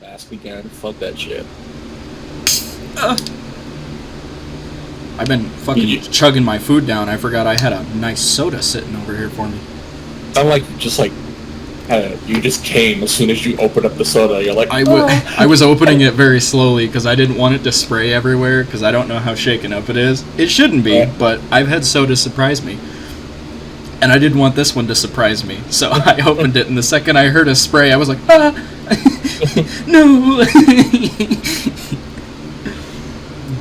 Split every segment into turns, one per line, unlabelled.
Ask again. Fuck that shit.
I've been fucking chugging my food down. I forgot I had a nice soda sitting over here for me.
I'm like, you just came as soon as you opened up the soda. You're like,
I was opening it very slowly because I didn't want it to spray everywhere because I don't know how shaken up it is. It shouldn't be, but I've had sodas surprise me. And I didn't want this one to surprise me. So I opened it, and the second I heard a spray, I was like, no!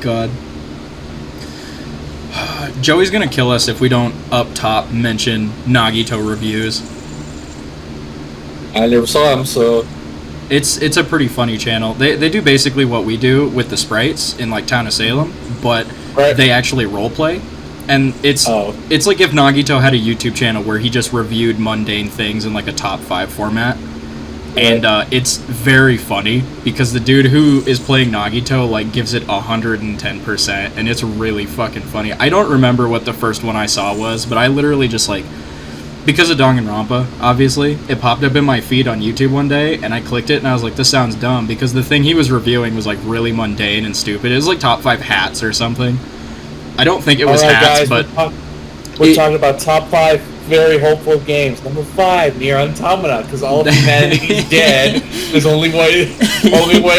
God. Joey's gonna kill us if we don't up top mention Nagito reviews.
I never saw him, so...
It's a pretty funny channel. They do basically what we do with the sprites in, like, Town of Salem, but they actually roleplay. And it's like if Nagito had a YouTube channel where he just reviewed mundane things in, like, a top 5 format. And it's very funny, because the dude who is playing Nagito, like, gives it 110%, and it's really fucking funny. I don't remember what the first one I saw was, but I literally just, like... Because of Danganronpa, obviously, it popped up in my feed on YouTube one day, and I clicked it, and I was like, this sounds dumb, because the thing he was reviewing was, like, really mundane and stupid. It was, like, top 5 hats or something. I don't think it was hats,
guys,
but...
We're talking about top 5 very hopeful games. Number 5, Nier Automata, because all of humanity is dead. There's only way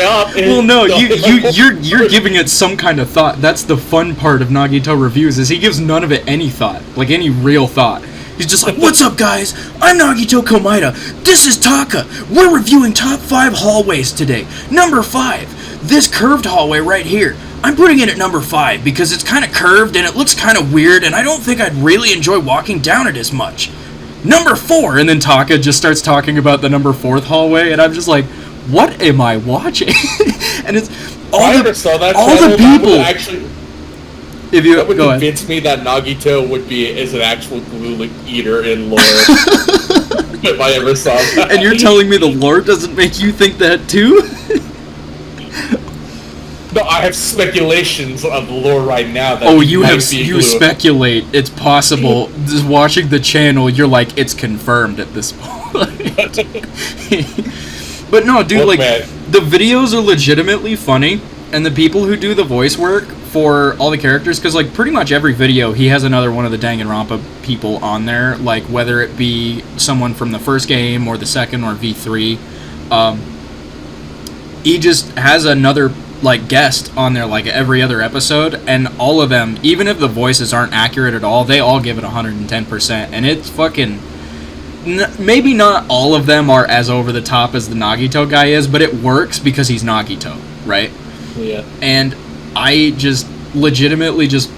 up.
Well, no, you're giving it some kind of thought. That's the fun part of Nagito reviews, is he gives none of it any thought, like any real thought. He's just like, what's up, guys? I'm Nagito Komaeda. This is Taka. We're reviewing top 5 hallways today. Number 5, this curved hallway right here. I'm putting it at number 5 because it's kind of curved and it looks kind of weird, and I don't think I'd really enjoy walking down it as much. Number 4, and then Taka just starts talking about the number 4th hallway, and I'm just like, what am I watching? And it's all the people. If you
that would
go
convince
ahead.
me that Nagito is an actual glue eater in lore. If I ever saw that.
And you're telling me the lore doesn't make you think that too?
No, I have speculations of the lore right now. That
you speculate. It's possible. Just watching the channel, you're like, it's confirmed at this point. But no, dude, the videos are legitimately funny, and the people who do the voice work for all the characters, because, like, pretty much every video, he has another one of the Danganronpa people on there, like, whether it be someone from the first game, or the second, or V3, he just has another, like, guest on there, like, every other episode, and all of them, even if the voices aren't accurate at all, they all give it 110%, and it's fucking... Maybe not all of them are as over the top as the Nagito guy is, but it works because he's Nagito, right?
Yeah.
And I just legitimately just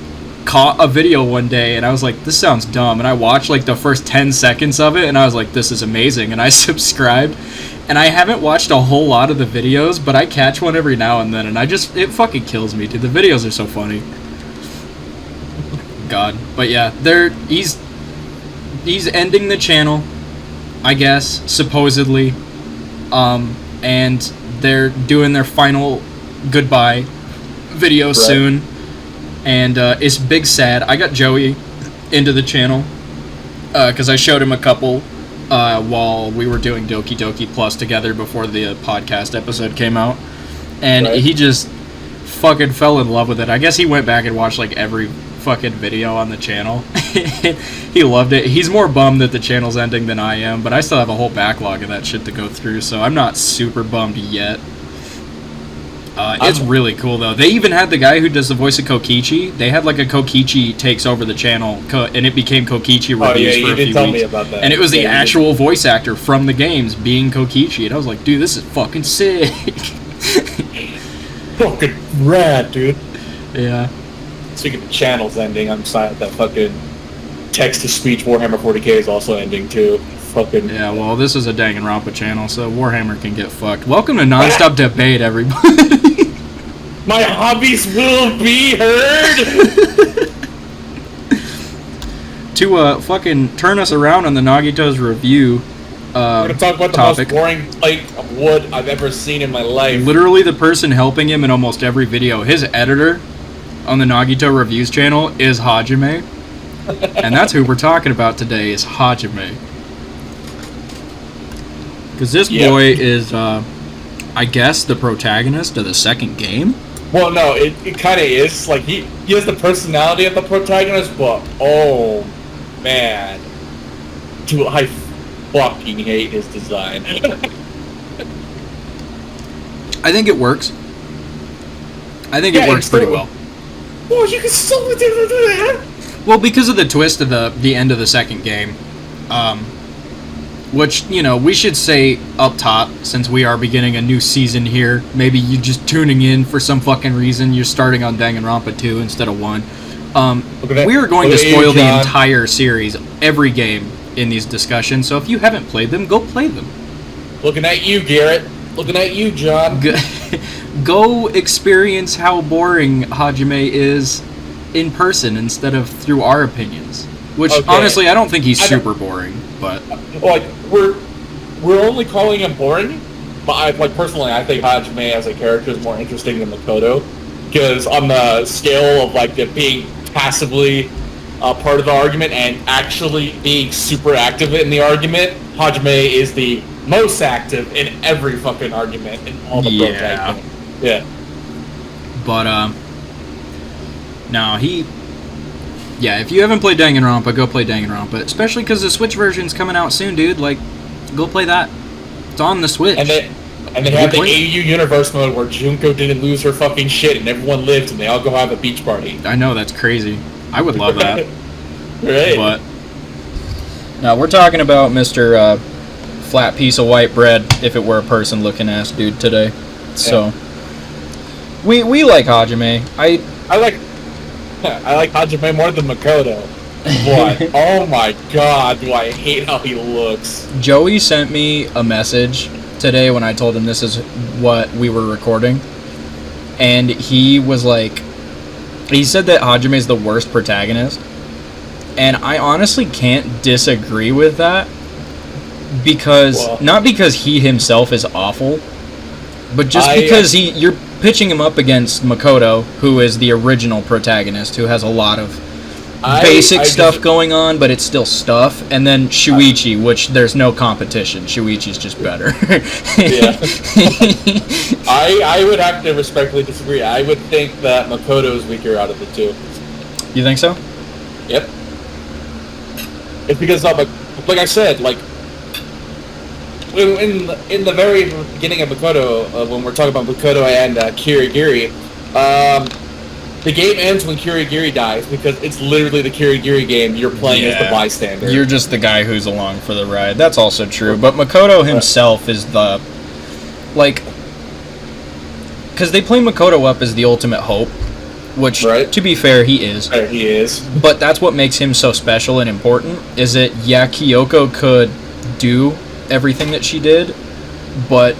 caught a video one day, and I was like, this sounds dumb, and I watched, like, the first 10 seconds of it, and I was like, this is amazing, and I subscribed, and I haven't watched a whole lot of the videos, but I catch one every now and then, and it fucking kills me, dude. The videos are so funny. God. But yeah, he's ending the channel, I guess, supposedly, and they're doing their final goodbye video soon, and it's big sad. I got Joey into the channel because I showed him a couple while we were doing Doki Doki Plus together before the podcast episode came out, and he just fucking fell in love with it. I guess he went back and watched, like, every fucking video on the channel. He loved it. He's more bummed that the channel's ending than I am, but I still have a whole backlog of that shit to go through, so I'm not super bummed yet. It's really cool, though. They even had the guy who does the voice of Kokichi. They had, like, a Kokichi takes over the channel, and it became Kokichi reviews for a few weeks. Me about that. And it was the actual voice actor from the games being Kokichi, and I was like, dude, this is fucking sick.
Fucking rad, dude.
Yeah.
Speaking of channels ending, I'm sad that fucking text-to-speech Warhammer 40k is also ending, too. Fucking...
Yeah, well, this is a Danganronpa channel, so Warhammer can get fucked. Welcome to Nonstop Debate, everybody.
My hobbies will be heard!
To fucking turn us around on the Nagito's review
we're gonna talk about the most boring plate of wood I've ever seen in my life.
Literally the person helping him in almost every video. His editor on the Nagito Reviews channel is Hajime. And that's who we're talking about today, is Hajime. Because this boy is I guess, the protagonist of the second game?
Well, no, it kind of is. Like, he has the personality of the protagonist, but, oh, man. Dude, I fucking hate his design.
I think it works. I think it works pretty well.
Well, you can still do that.
Well, because of the twist of the end of the second game, which, you know, we should say up top, since we are beginning a new season here, maybe you're just tuning in for some fucking reason, you're starting on Danganronpa 2 instead of 1. We are going to spoil the entire series, every game, in these discussions, so if you haven't played them, go play them.
Looking at you, Garrett. Looking at you, John.
Go experience how boring Hajime is in person instead of through our opinions. Which, honestly, I don't think he's super boring, but...
Like, we're only calling him boring, but personally, I think Hajime as a character is more interesting than Makoto. Because on the scale of, like, it being passively part of the argument and actually being super active in the argument, Hajime is the most active in every fucking argument in all the protags. Yeah.
But, no, yeah, if you haven't played Danganronpa, go play Danganronpa. Especially because the Switch version's coming out soon, dude. Like, go play that. It's on the Switch.
And they have the AU Universe mode where Junko didn't lose her fucking shit and everyone lived and they all go have a beach party.
I know, that's crazy. I would love that.
Right.
But, no, we're talking about Mr. Flat piece of white bread, if it were a person looking ass dude today. So, we like Hajime. I like
Hajime more than Makoto. What? Oh my god, do I hate how he looks.
Joey sent me a message today when I told him this is what we were recording. And he was like... He said that Hajime is the worst protagonist. And I honestly can't disagree with that. Because... Not because he himself is awful. But just because you're pitching him up against Makoto, who is the original protagonist, who has a lot of basic stuff going on, but it's still stuff, and then Shuichi, which there's no competition. Shuichi's just better.
Yeah. I would have to respectfully disagree. I would think that Makoto is weaker out of the two.
You think so?
Yep. It's because, like I said, like, in the very beginning of Makoto, when we're talking about Makoto and Kirigiri, the game ends when Kirigiri dies because it's literally the Kirigiri game. You're playing as the bystander.
You're just the guy who's along for the ride. That's also true. But Makoto himself is the... Like... Because they play Makoto up as the ultimate hope, which, to be fair, he is.
He is.
But that's what makes him so special and important, is that, yeah, Kyoko could do everything that she did, but...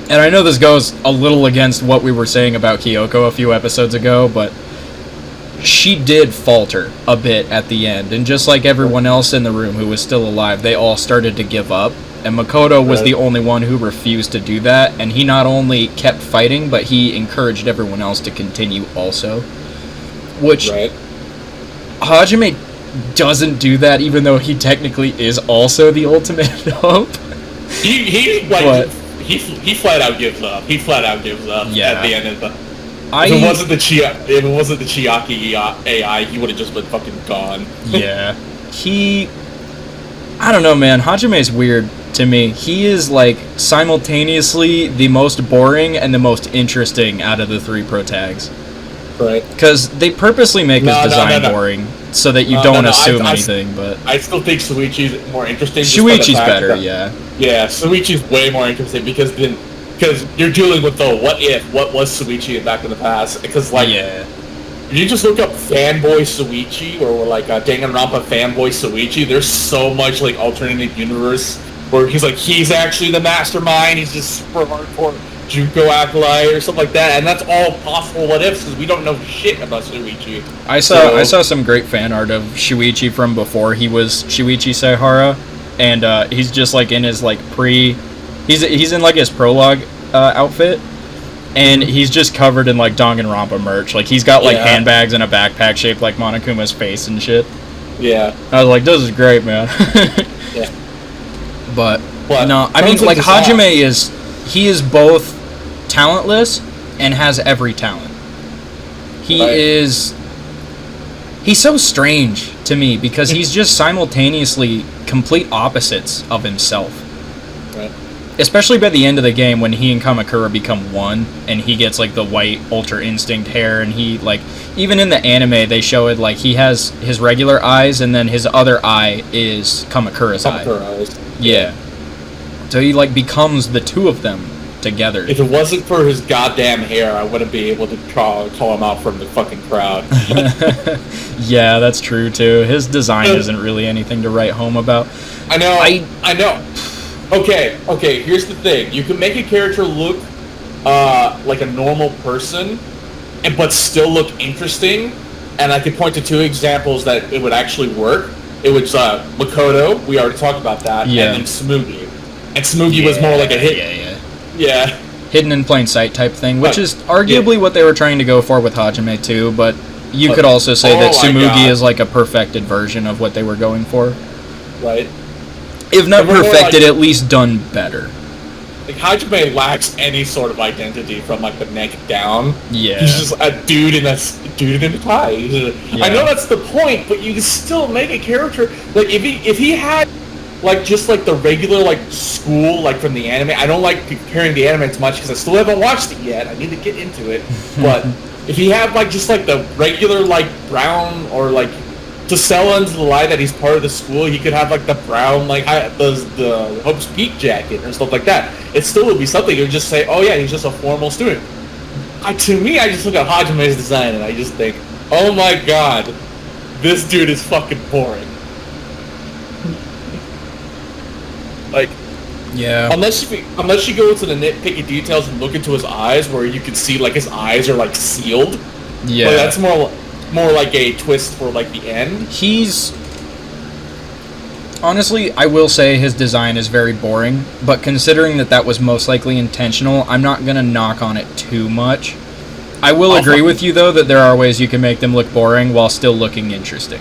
And I know this goes a little against what we were saying about Kyoko a few episodes ago, but she did falter a bit at the end, and just like everyone else in the room who was still alive, they all started to give up, and Makoto was the only one who refused to do that, and he not only kept fighting, but he encouraged everyone else to continue also, which Hajime doesn't do that, even though he technically is also the ultimate hope.
He flat out gives up. He flat out gives up at the end of the... If it wasn't the Chiaki AI, he would have just been fucking gone.
Yeah. I don't know, man. Hajime is weird to me. He is, like, simultaneously the most boring and the most interesting out of the three protags.
Right.
Because they purposely make his design boring so that you don't assume anything, but...
I still think Shuichi's more interesting.
Shuichi's better, yeah.
Yeah, Shuichi's way more interesting because you're dealing with the what was Shuichi back in the past. Because, like, if you just look up fanboy Shuichi or, like, Danganronpa fanboy Shuichi, there's so much, like, alternate universe where he's actually the mastermind, he's just super hardcore Junko acolyte or something like that, and that's all possible what ifs because we don't know shit about Shuichi. I
saw some great fan art of Shuichi from before he was Shuichi Saihara, and he's just like in his like he's in like his prologue outfit, and he's just covered in like Danganronpa merch. Like he's got like handbags and a backpack shaped like Monokuma's face and shit.
Yeah,
I was like, this is great, man.
Yeah,
but no, I mean like Hajime is. he is both talentless and has every talent. He's so strange to me because he's just simultaneously complete opposites of himself.
Right.
Especially by the end of the game when he and Kamakura become one and he gets like the white Ultra Instinct hair, and he like, even in the anime they show it like he has his regular eyes and then his other eye is Kamakura's eye. Yeah. So he like becomes the two of them together.
If it wasn't for his goddamn hair, I wouldn't be able to call him out from the fucking crowd.
Yeah, that's true too. His design isn't really anything to write home about.
I know. Okay, here's the thing. You can make a character look like a normal person, but still look interesting, and I could point to 2 examples that it would actually work. It was Makoto, we already talked about that, and then Tsumugi. And Tsumugi was more like a hit. Yeah.
Hidden in plain sight type thing, which is arguably what they were trying to go for with Hajime too, but you could also say that Tsumugi is like a perfected version of what they were going for.
Right.
If not perfected, at least done better.
Like, Hajime lacks any sort of identity from like the neck down.
Yeah.
He's just a dude in a tie. I know that's the point, but you can still make a character like if he had like just like the regular like school like from the anime. I don't like comparing the anime too much because I still haven't watched it yet. I need to get into it. But if he had like just like the regular like brown, or like to sell into the lie that he's part of the school, he could have like the brown like the Hope's Peak jacket or stuff like that. It still would be something. You would just say, oh yeah, he's just a formal student. To me, I just look at Hajime's design and I just think, oh my god, this dude is fucking boring. Like,
yeah.
Unless you go into the nitpicky details and look into his eyes, where you can see like his eyes are like sealed.
Yeah.
But that's more like a twist for like the end.
Honestly, I will say his design is very boring, but considering that was most likely intentional, I'm not gonna knock on it too much. I will agree with you though that there are ways you can make them look boring while still looking interesting.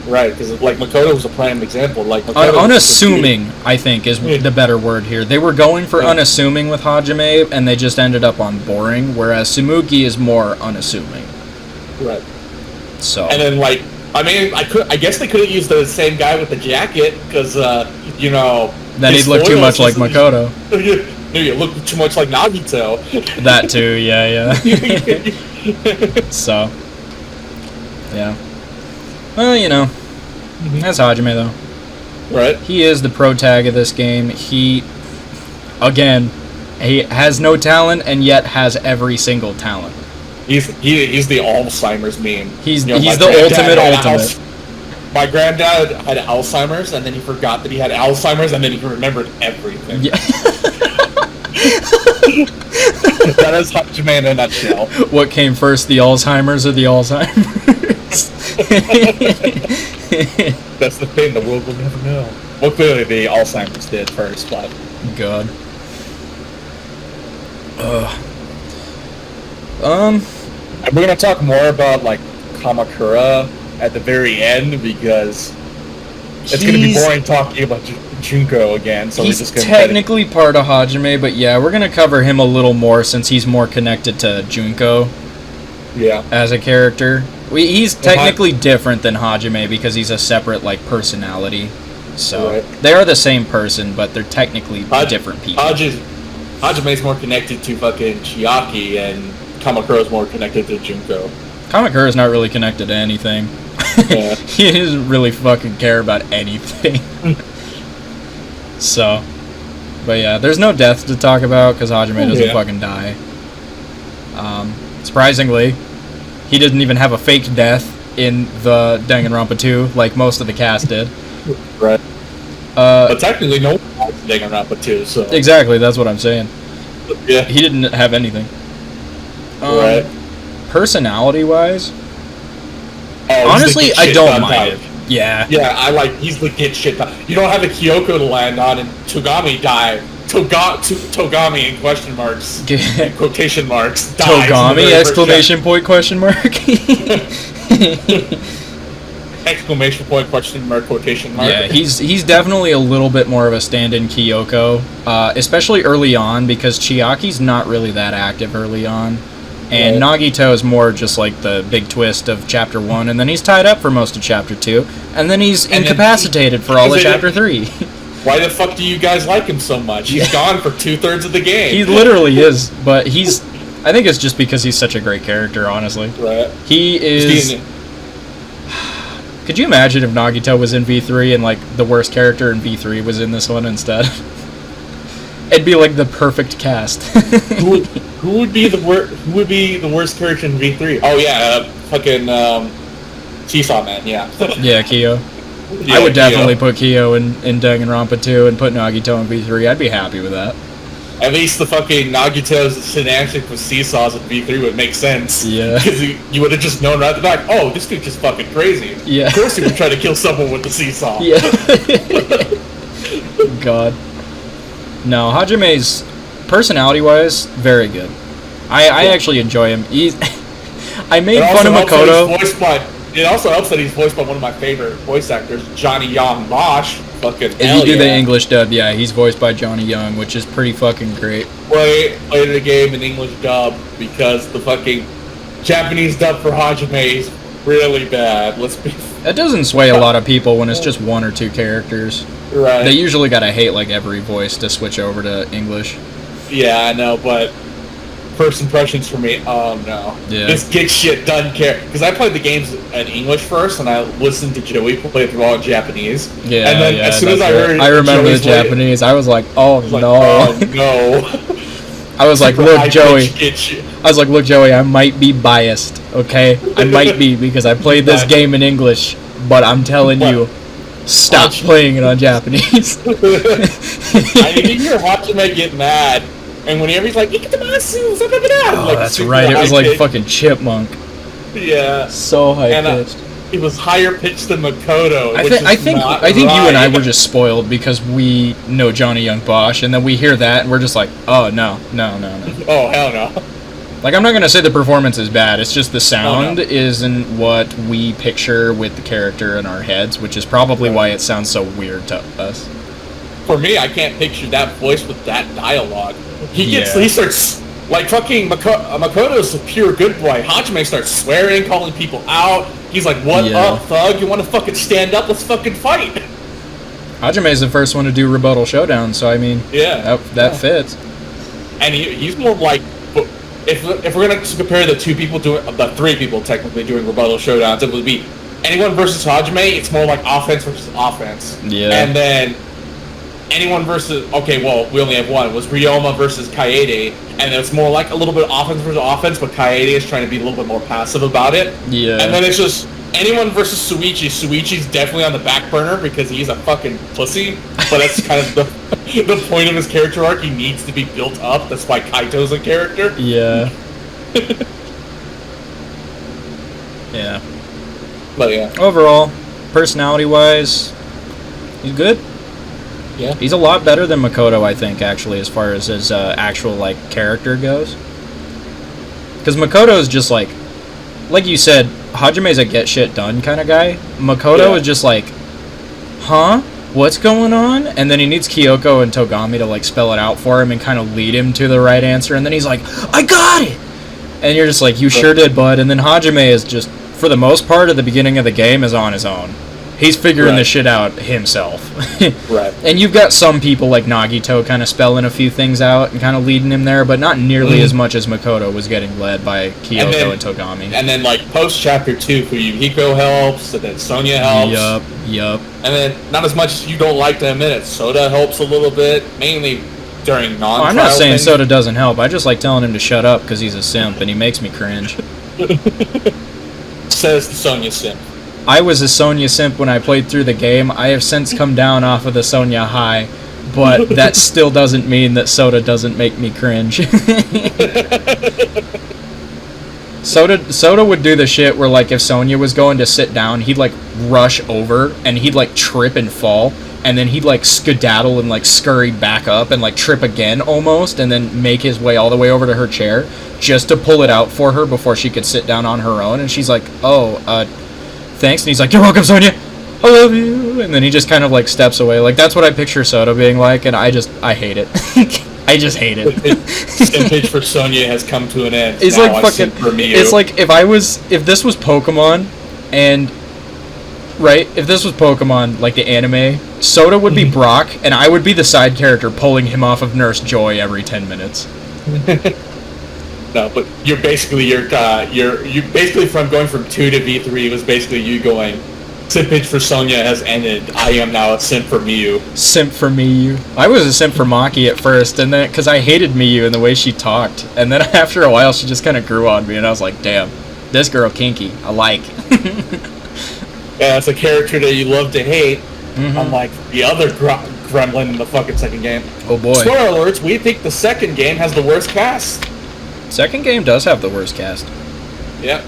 Right, because like Makoto was a prime example. Like
unassuming, I think, is the better word here. They were going for unassuming with Hajime, and they just ended up on boring. Whereas Tsumugi is more unassuming.
Right.
So.
And then like, I mean, I guess they could have used the same guy with the jacket because you know.
Then he'd look too much like Makoto.
You look too much like Nagito.
That too, yeah. So. Yeah. Well, you know, that's Hajime, though.
Right.
He is the pro tag of this game. He has no talent, and yet has every single talent.
He's the Alzheimer's meme.
He's the ultimate.
My granddad had Alzheimer's, and then he forgot that he had Alzheimer's, and then he remembered everything. Yeah. That is Hajime in a nutshell.
What came first, the Alzheimer's or the Alzheimer's?
That's the thing, the world will never know. Well, clearly the Alzheimer's did first, but...
God.
And we're gonna talk more about, like, Kamakura at the very end, because it's gonna be boring talking about Junko again, so we're just gonna...
He's technically part of Hajime, but yeah, we're gonna cover him a little more since he's more connected to Junko.
Yeah.
As a character. He's technically different than Hajime because he's a separate, like, personality. So, they are the same person, but they're technically different people.
Hajime's more connected to fucking Chiaki, and Kamakura's more connected to Junko.
Kamakura's not really connected to anything.
Yeah.
He doesn't really fucking care about anything. So, but yeah, there's no death to talk about because Hajime doesn't fucking die. Surprisingly, he didn't even have a fake death in the Danganronpa 2 like most of the cast did.
Right. But technically, no one has Danganronpa 2, so... Exactly,
that's what I'm saying.
Yeah.
He didn't have anything.
Right.
Personality-wise... honestly, I don't mind it. Yeah.
Yeah, he's legit shit. You don't have a Kyoko to land on, and Togami died. Togami in question marks. Quotation marks.
Togami! Exclamation point question mark.
exclamation point, question mark, quotation mark.
Yeah, he's definitely a little bit more of a stand-in Kyoko, especially early on, because Chiaki's not really that active early on. And Nagito is more just like the big twist of Chapter 1, and then he's tied up for most of Chapter 2, and then he's incapacitated for all of Chapter 3.
Why the fuck do you guys like him so much? He's gone for 2/3 of the game.
He literally is, but I think it's just because he's such a great character, honestly.
Right.
He is... Could you imagine if Nagito was in V3 and, like, the worst character in V3 was in this one instead? It'd be, like, the perfect cast.
Who would be the worst character in V3? Oh, yeah, fucking, Seesaw Man, yeah.
Yeah, Kyo.
Yeah,
I would definitely put Kyo in Danganronpa 2 and put Nagito in V3. I'd be happy with that.
At least the fucking Nagito's shenanigans with Seesaws in V3 would make sense.
Yeah.
Because you would have just known right at the back, oh, this dude's just fucking crazy.
Yeah.
Of course he would try to kill someone with the seesaw.
Yeah. God. No, Hajime's, personality-wise, very good. I actually enjoy him. I made fun of Makoto.
It also helps that he's voiced by one of my favorite voice actors, Johnny Young Bosch. Fucking
If you do the English dub, yeah, he's voiced by Johnny Young, which is pretty fucking great.
Played the game in English dub because the fucking Japanese dub for Hajime is really bad.
That doesn't sway a lot of people when it's just one or two characters.
Right.
They usually gotta hate like every voice to switch over to English.
Yeah, I know, but first impressions for me, oh no.
Yeah.
This get shit done care. Because I played the games in English first, and I listened to Joey play it through all in Japanese.
Yeah,
and then as soon as I heard
I remember
Joey's
the Japanese, I was like, oh no.
Oh no.
I was like, look, Joey. I was like, look, Joey, I might be biased, okay? I might be, because I played this game in English, but I'm telling you, stop playing it on Japanese.
I mean, you hear Hajime get mad, and whenever he's like, Ikitamasu,
oh, that's right, it was like fucking Chipmunk.
Yeah.
So high-pitched.
It was higher pitched than Makoto.
I think you and I were just spoiled because we know Johnny Young Bosch, and then we hear that and we're just like, oh no.
Oh hell no.
Like, I'm not gonna say the performance is bad. It's just the sound isn't what we picture with the character in our heads, which is probably why it sounds so weird to us.
For me, I can't picture that voice with that dialogue. He starts. Like, fucking Makoto's a pure good boy. Hajime starts swearing, calling people out. He's like, what up, thug? You want to fucking stand up? Let's fucking fight.
Hajime's the first one to do Rebuttal Showdown, so I mean, that fits.
And he's more like, if we're going to compare the the three people technically doing Rebuttal Showdowns, it would be anyone versus Hajime, it's more like offense versus offense.
Yeah.
And then anyone versus, okay, well, we only have one. It was Ryoma versus Kaede, and it's more like a little bit of offense versus offense, but Kaede is trying to be a little bit more passive about it.
Yeah.
And then it's just anyone versus Suichi. Suichi's definitely on the back burner because he's a fucking pussy, but that's kind of the point of his character arc. He needs to be built up. That's why Kaito's a character.
Yeah. Yeah.
But yeah.
Overall, personality-wise, he's good.
Yeah.
He's a lot better than Makoto, I think, actually, as far as his actual, like, character goes. Because Makoto's just, like you said, Hajime's a get-shit-done kind of guy. Makoto is just like, huh? What's going on? And then he needs Kyoko and Togami to, like, spell it out for him and kind of lead him to the right answer. And then he's like, I got it! And you're just like, you sure did, bud. And then Hajime is just, for the most part, at the beginning of the game, is on his own. He's figuring this shit out himself.
Right.
And you've got some people like Nagito kind of spelling a few things out and kind of leading him there, but not nearly as much as Makoto was getting led by Kyoko and Togami.
And then, like, post-Chapter 2, Fuyuhiko helps, and then Sonya helps.
Yup.
And then, not as much as you don't like to admit it, Soda helps a little bit, mainly during non-trial
I'm not saying
things.
Soda doesn't help. I just like telling him to shut up because he's a simp and he makes me cringe.
Says the Sonya simp.
I was a Sonya simp when I played through the game. I have since come down off of the Sonya high, but that still doesn't mean that Soda doesn't make me cringe. Soda would do the shit where, like, if Sonya was going to sit down, he'd, like, rush over, and he'd, like, trip and fall, and then he'd, like, skedaddle and, like, scurry back up and, like, trip again almost, and then make his way all the way over to her chair just to pull it out for her before she could sit down on her own. And she's like, oh, thanks, and he's like, you're welcome, Sonya. I love you. And then he just kind of like steps away. Like that's what I picture Soda being like, and I hate it. I just hate it.
Simpage for Sonya has come to an end.
It's
now
like fucking.
for Miyu.
It's like if this was Pokemon, and right, if this was Pokemon like the anime, Soda would be Brock, and I would be the side character pulling him off of Nurse Joy every 10 minutes.
No, but you're basically from going from 2 to V3 was basically you going. Simpage for Sonya has ended. I am now a simp for Miyu.
Simp for Miyu. I was a simp for Maki at first, and then because I hated Miyu and the way she talked, and then after a while she just kind of grew on me, and I was like, damn, this girl kinky. I like.
Yeah, it's a character that you love to hate, unlike the other gremlin in the fucking second game.
Oh boy.
Spoiler alerts, we think the second game has the worst cast.
Second game does have the worst cast.
Yeah.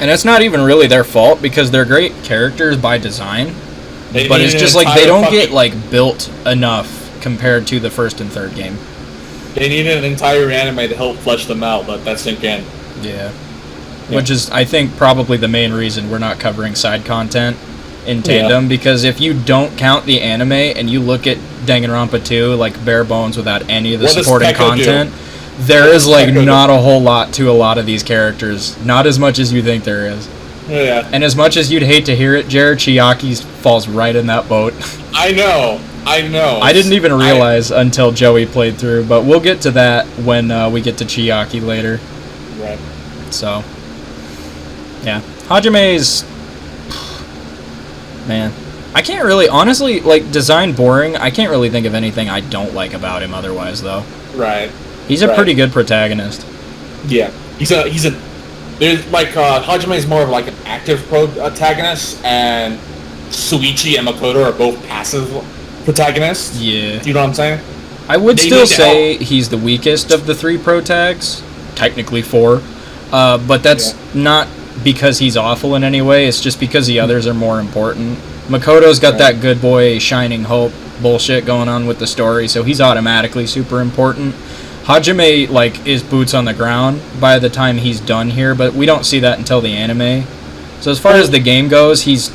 And it's not even really their fault, because they're great characters by design. But it's just like they don't get like built enough compared to the first and third game.
They needed an entire anime to help flesh them out, let that sink in.
Yeah. Which is, I think, probably the main reason we're not covering side content in tandem, because if you don't count the anime and you look at Danganronpa 2, like bare bones without any of the supporting content, there is like not a whole lot to a lot of these characters. Not as much as you think there is.
Yeah.
And as much as you'd hate to hear it, Jared Chiaki falls right in that boat.
I know.
I didn't even realize until Joey played through, but we'll get to that when we get to Chiaki later.
Right.
So, yeah. Hajime's... Man. I can't really... Honestly, like, design boring. I can't really think of anything I don't like about him otherwise, though.
Right.
He's a pretty good protagonist.
Yeah. He's a... There's, like, Hajime is more of, like, an active protagonist, and Suichi and Makoto are both passive protagonists.
Yeah.
Do you know what I'm saying?
I would still say he's the weakest of the 3 protags. Technically 4. But that's not because he's awful in any way. It's just because the others are more important. Makoto's got that good boy shining hope bullshit going on with the story, so he's automatically super important. Hajime, like, is boots on the ground by the time he's done here, but we don't see that until the anime. So as far as the game goes, he's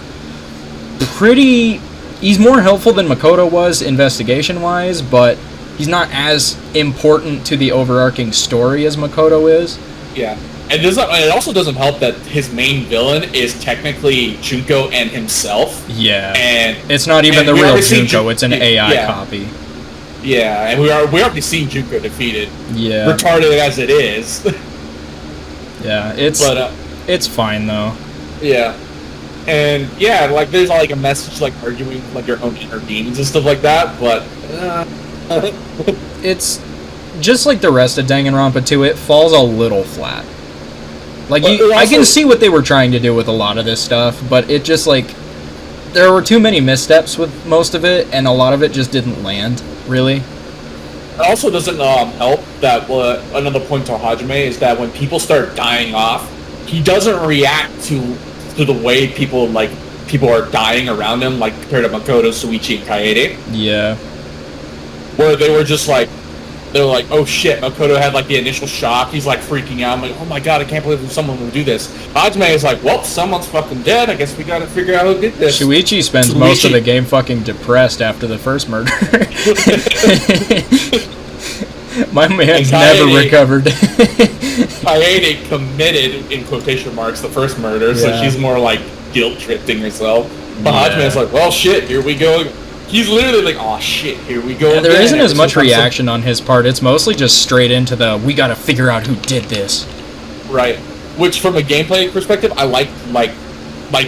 more helpful than Makoto was investigation-wise, but he's not as important to the overarching story as Makoto is.
Yeah. And it also doesn't help that his main villain is technically Junko and himself.
Yeah.
And
it's not even the real Junko, it's an AI copy.
Yeah, and we already seen Junko defeated.
Yeah.
Retarded as it is.
Yeah, it's fine though.
Yeah. And yeah, like there's like a message like arguing like your own inner demons and stuff like that, but
it's just like the rest of Danganronpa 2, it falls a little flat. Like I can see what they were trying to do with a lot of this stuff, but it just like there were too many missteps with most of it, and a lot of it just didn't land, really.
It also doesn't help that another point to Hajime is that when people start dying off, he doesn't react to the way people are dying around him, like compared to Makoto, Suichi, and Kaede.
Yeah.
Where they were just like, oh shit, Makoto had like the initial shock, he's like freaking out, I'm like, oh my god, I can't believe someone would do this. Hajime is like, well, someone's fucking dead, I guess we gotta figure out who did this.
Shuichi spends most of the game fucking depressed after the first murder. My man's never recovered.
Kaede committed, in quotation marks, the first murder, so she's more like guilt-tripping herself. But Hajime's like, well shit, here we go. He's literally like, oh shit, here we go.
Yeah, there isn't as much reaction on his part. It's mostly just straight into the, we gotta figure out who did this. Right.
Which, from a gameplay perspective, I like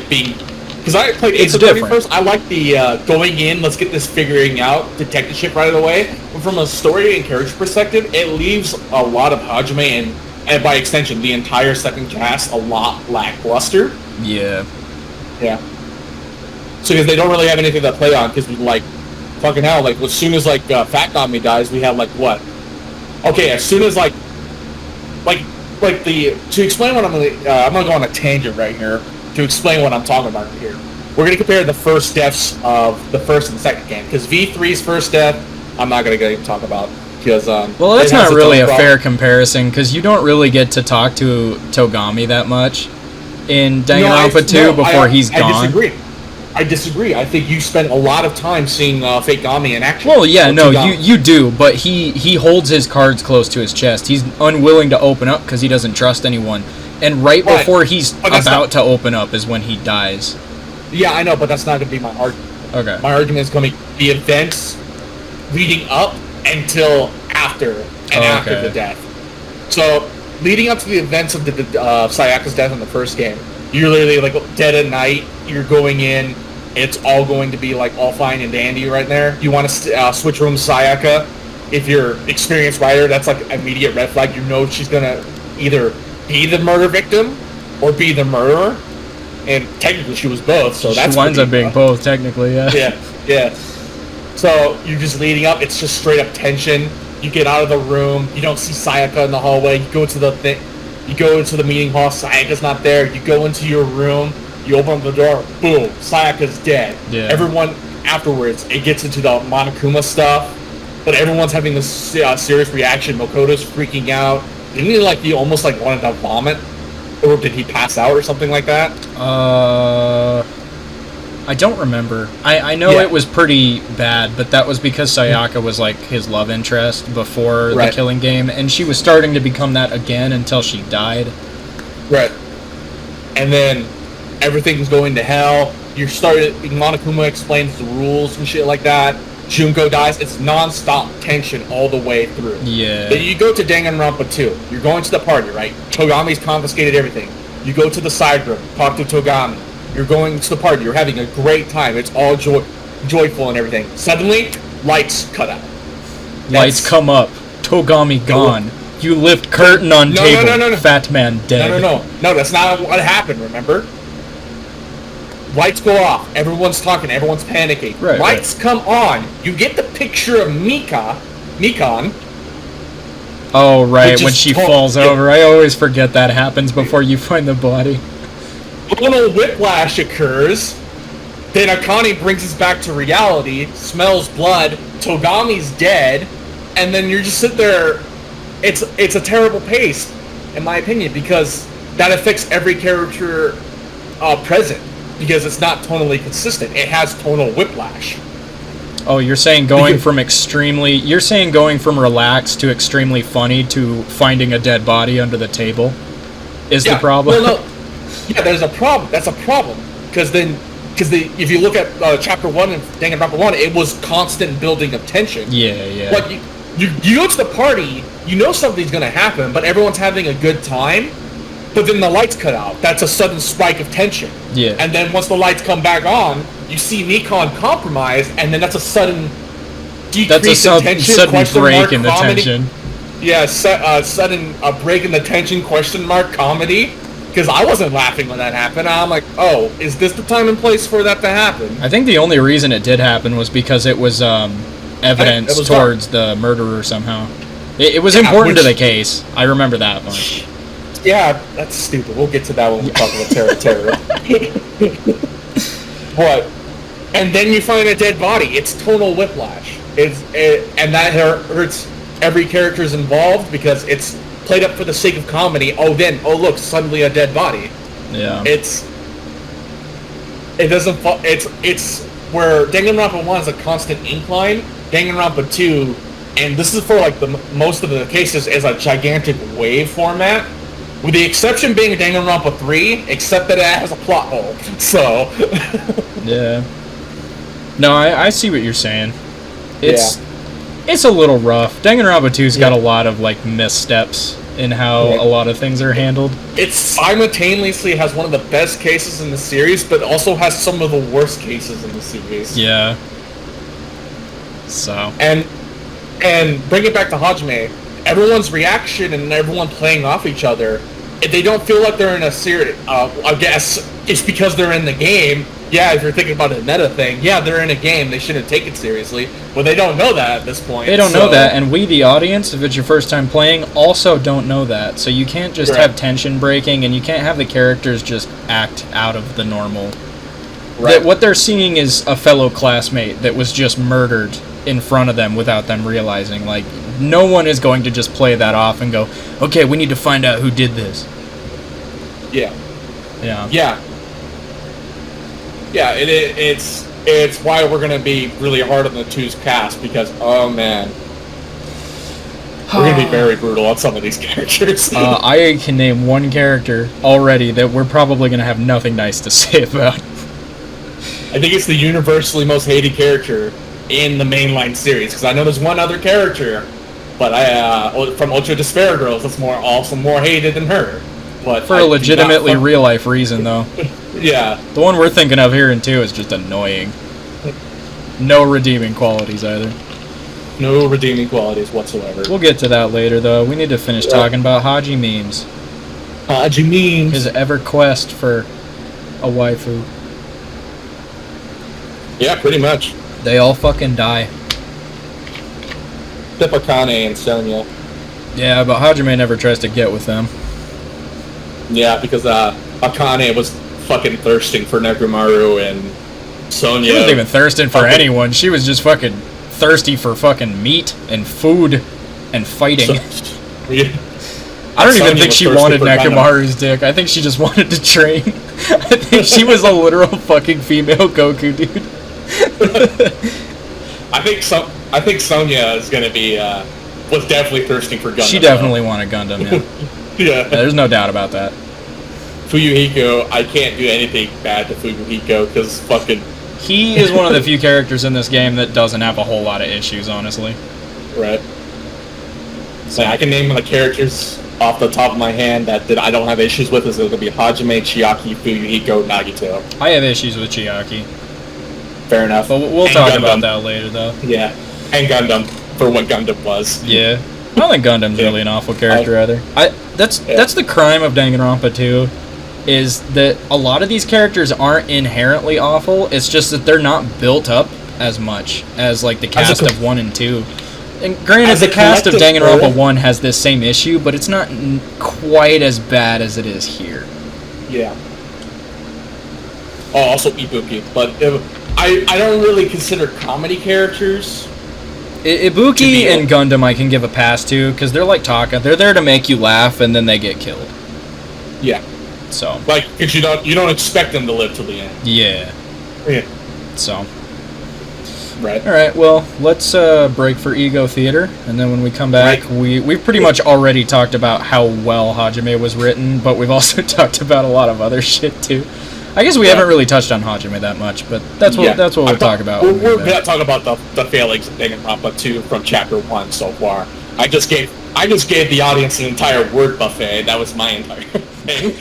being... Because I played Ace
Attorney
first, I like the going in, let's get this figuring out, detective right away. But from a story and character perspective, it leaves a lot of Hajime and by extension, the entire second cast a lot lackluster.
Yeah.
Yeah. So because they don't really have anything to play on, because we like, fucking hell, like as soon as like Fat Gami dies, we have like what? Okay, as soon as like to explain what I'm gonna go on a tangent right here to explain what I'm talking about here. We're gonna compare the first deaths of the first and second game, because V3's first death, I'm not gonna talk about. Because
well, that's not really a fair comparison, because you don't really get to talk to Togami that much. in Danganronpa 2 before he's gone.
I disagree. I think you spent a lot of time seeing Fake Gami in action.
Well, yeah, no, you do, but he holds his cards close to his chest. He's unwilling to open up because he doesn't trust anyone. And right before he's about to open up is when he dies.
Yeah, I know, but that's not going to be my argument.
Okay.
My argument is going to be the events leading up until after after the death. So, leading up to the events of the Sayaka's death in the first game, you're literally like dead at night. You're going in. It's all going to be like all fine and dandy right there. You want to switch rooms, Sayaka. If you're experienced writer, that's like immediate red flag. You know she's gonna either be the murder victim or be the murderer. And technically, she was both. So that's
she winds up being both, technically. Yeah.
Yeah. So you're just leading up. It's just straight up tension. You get out of the room. You don't see Sayaka in the hallway. You go to the thing. You go into the meeting hall, Sayaka's not there. You go into your room, you open up the door, boom, Sayaka's dead. Yeah. Everyone, afterwards, it gets into the Monokuma stuff, but everyone's having this serious reaction. Makoto's freaking out. Didn't he, almost, wanted to vomit? Or did he pass out or something like that?
I don't remember. I know it was pretty bad, but that was because Sayaka was his love interest before the Killing Game, and she was starting to become that again until she died.
Right. And then everything's going to hell. Monokuma explains the rules and shit like that. Junko dies. It's non-stop tension all the way through.
Yeah.
Then you go to Danganronpa 2. You're going to the party, right? Togami's confiscated everything. You go to the side room, talk to Togami. You're going to the party. You're having a great time. It's all joyful and everything. Suddenly, lights cut out.
Lights come up. Togami gone. You lift curtain on table. No. Fat man dead.
No, that's not what happened, remember? Lights go off. Everyone's talking. Everyone's panicking. Lights come on. You get the picture of Mikan.
Oh, right. When she falls over. I always forget that happens before you find the body.
Tonal whiplash occurs. Then Akane brings us back to reality, smells blood, Togami's dead, and then you're just sitting there. It's a terrible pace, in my opinion, because that affects every character present, because it's not tonally consistent. It has tonal whiplash.
Oh, you're saying going from relaxed to extremely funny to finding a dead body under the table is the problem?
Well, no. Yeah, there's a problem. That's a problem. Because if you look at Chapter 1 and Danganronpa 1, it was constant building of tension.
Yeah.
But you go to the party, you know something's going to happen, but everyone's having a good time, but then the lights cut out. That's a sudden spike of tension.
Yeah.
And then once the lights come back on, you see Nikon compromised, and then that's a sudden decrease in tension.
Sudden break in the tension.
Yeah, sudden break in the tension, question mark, comedy. Because I wasn't laughing when that happened. I'm like, oh, is this the time and place for that to happen?
I think the only reason it did happen was because it was evidence towards the murderer somehow. It was important to the case. I remember that much.
Yeah, that's stupid. We'll get to that when we talk about terror. But, and then you find a dead body. It's tonal whiplash. And that hurts every character's involved because it's played up for the sake of comedy. Oh look, suddenly a dead body.
Yeah.
It's where Danganronpa 1 is a constant incline. Danganronpa 2, and this is for most of the cases, is a gigantic wave format. With the exception being Danganronpa 3, except that it has a plot hole. So.
Yeah. No, I see what you're saying. It's a little rough. Danganronpa 2's got a lot of missteps in how a lot of things are handled.
It simultaneously has one of the best cases in the series, but also has some of the worst cases in the series.
Yeah. So.
And bring it back to Hajime, everyone's reaction and everyone playing off each other, if they don't feel like they're in a series, I guess it's because they're in the game. Yeah, if you're thinking about a meta thing, they're in a game, they shouldn't take it seriously. But they don't know that at this point.
They don't know that, and we, the audience, if it's your first time playing, also don't know that. So you can't just have tension breaking, and you can't have the characters just act out of the normal. Right. What they're seeing is a fellow classmate that was just murdered in front of them without them realizing. No one is going to just play that off and go, okay, we need to find out who did this.
Yeah.
Yeah.
Yeah. Yeah, it's why we're gonna be really hard on the 2's cast, because, oh man, we're gonna be very brutal on some of these characters.
I can name one character already that we're probably gonna have nothing nice to say about.
I think it's the universally most hated character in the mainline series, because I know there's one other character, but from Ultra Despair Girls that's more hated than her. But
for a legitimately real life reason, though.
Yeah.
The one we're thinking of here in 2 is just annoying. No redeeming qualities either.
No redeeming qualities whatsoever.
We'll get to that later, though. We need to finish talking about Haji memes.
Haji memes.
His ever quest for a waifu.
Yeah, pretty much.
They all fucking die.
Except Akane and Sonya.
Yeah, but Hajime never tries to get with them.
Yeah, because Akane was fucking thirsting for Nekomaru, and Sonya...
She wasn't even thirsting for anyone. She was just fucking thirsty for fucking meat and food and fighting.
Yeah.
I don't even think she wanted Nekomaru's dick. I think she just wanted to train. I think she was a literal fucking female Goku, dude.
I think Sonya is gonna be was definitely thirsting for Gundam.
She definitely wanted Gundam, yeah.
Yeah.
There's no doubt about that.
Fuyuhiko, I can't do anything bad to Fuyuhiko because fucking...
He is one of the few characters in this game that doesn't have a whole lot of issues, honestly.
Right. So I can name the characters off the top of my hand that I don't have issues with. Is going to be Hajime, Chiaki, Fuyuhiko, Nagito.
I have issues with Chiaki.
Fair enough.
But we'll talk about that later, though.
Yeah. And Gundam, for what Gundam was.
Yeah. I don't think Gundam's really an awful character either. That's the crime of Danganronpa 2, is that a lot of these characters aren't inherently awful. It's just that they're not built up as much as like the cast of 1 and 2. And granted, the cast of Danganronpa 1 has this same issue, but it's not quite as bad as it is here.
Yeah. Oh, also Ibuki, but I don't really consider comedy characters.
Ibuki and Gundam I can give a pass to, because they're like Taka. They're there to make you laugh, and then they get killed.
Yeah.
So.
Like, because you don't expect them to live till the end.
Yeah.
Yeah.
So.
Right.
All right. Well, let's break for Ego Theater, and then when we come back, we've pretty much already talked about how well Hajime was written, but we've also talked about a lot of other shit too. I guess we haven't really touched on Hajime that much, but that's what we'll talk about.
We're not talking about the failings of Danganronpa 2 from Chapter 1 so far. I just gave the audience an entire word buffet. That was my entire thing.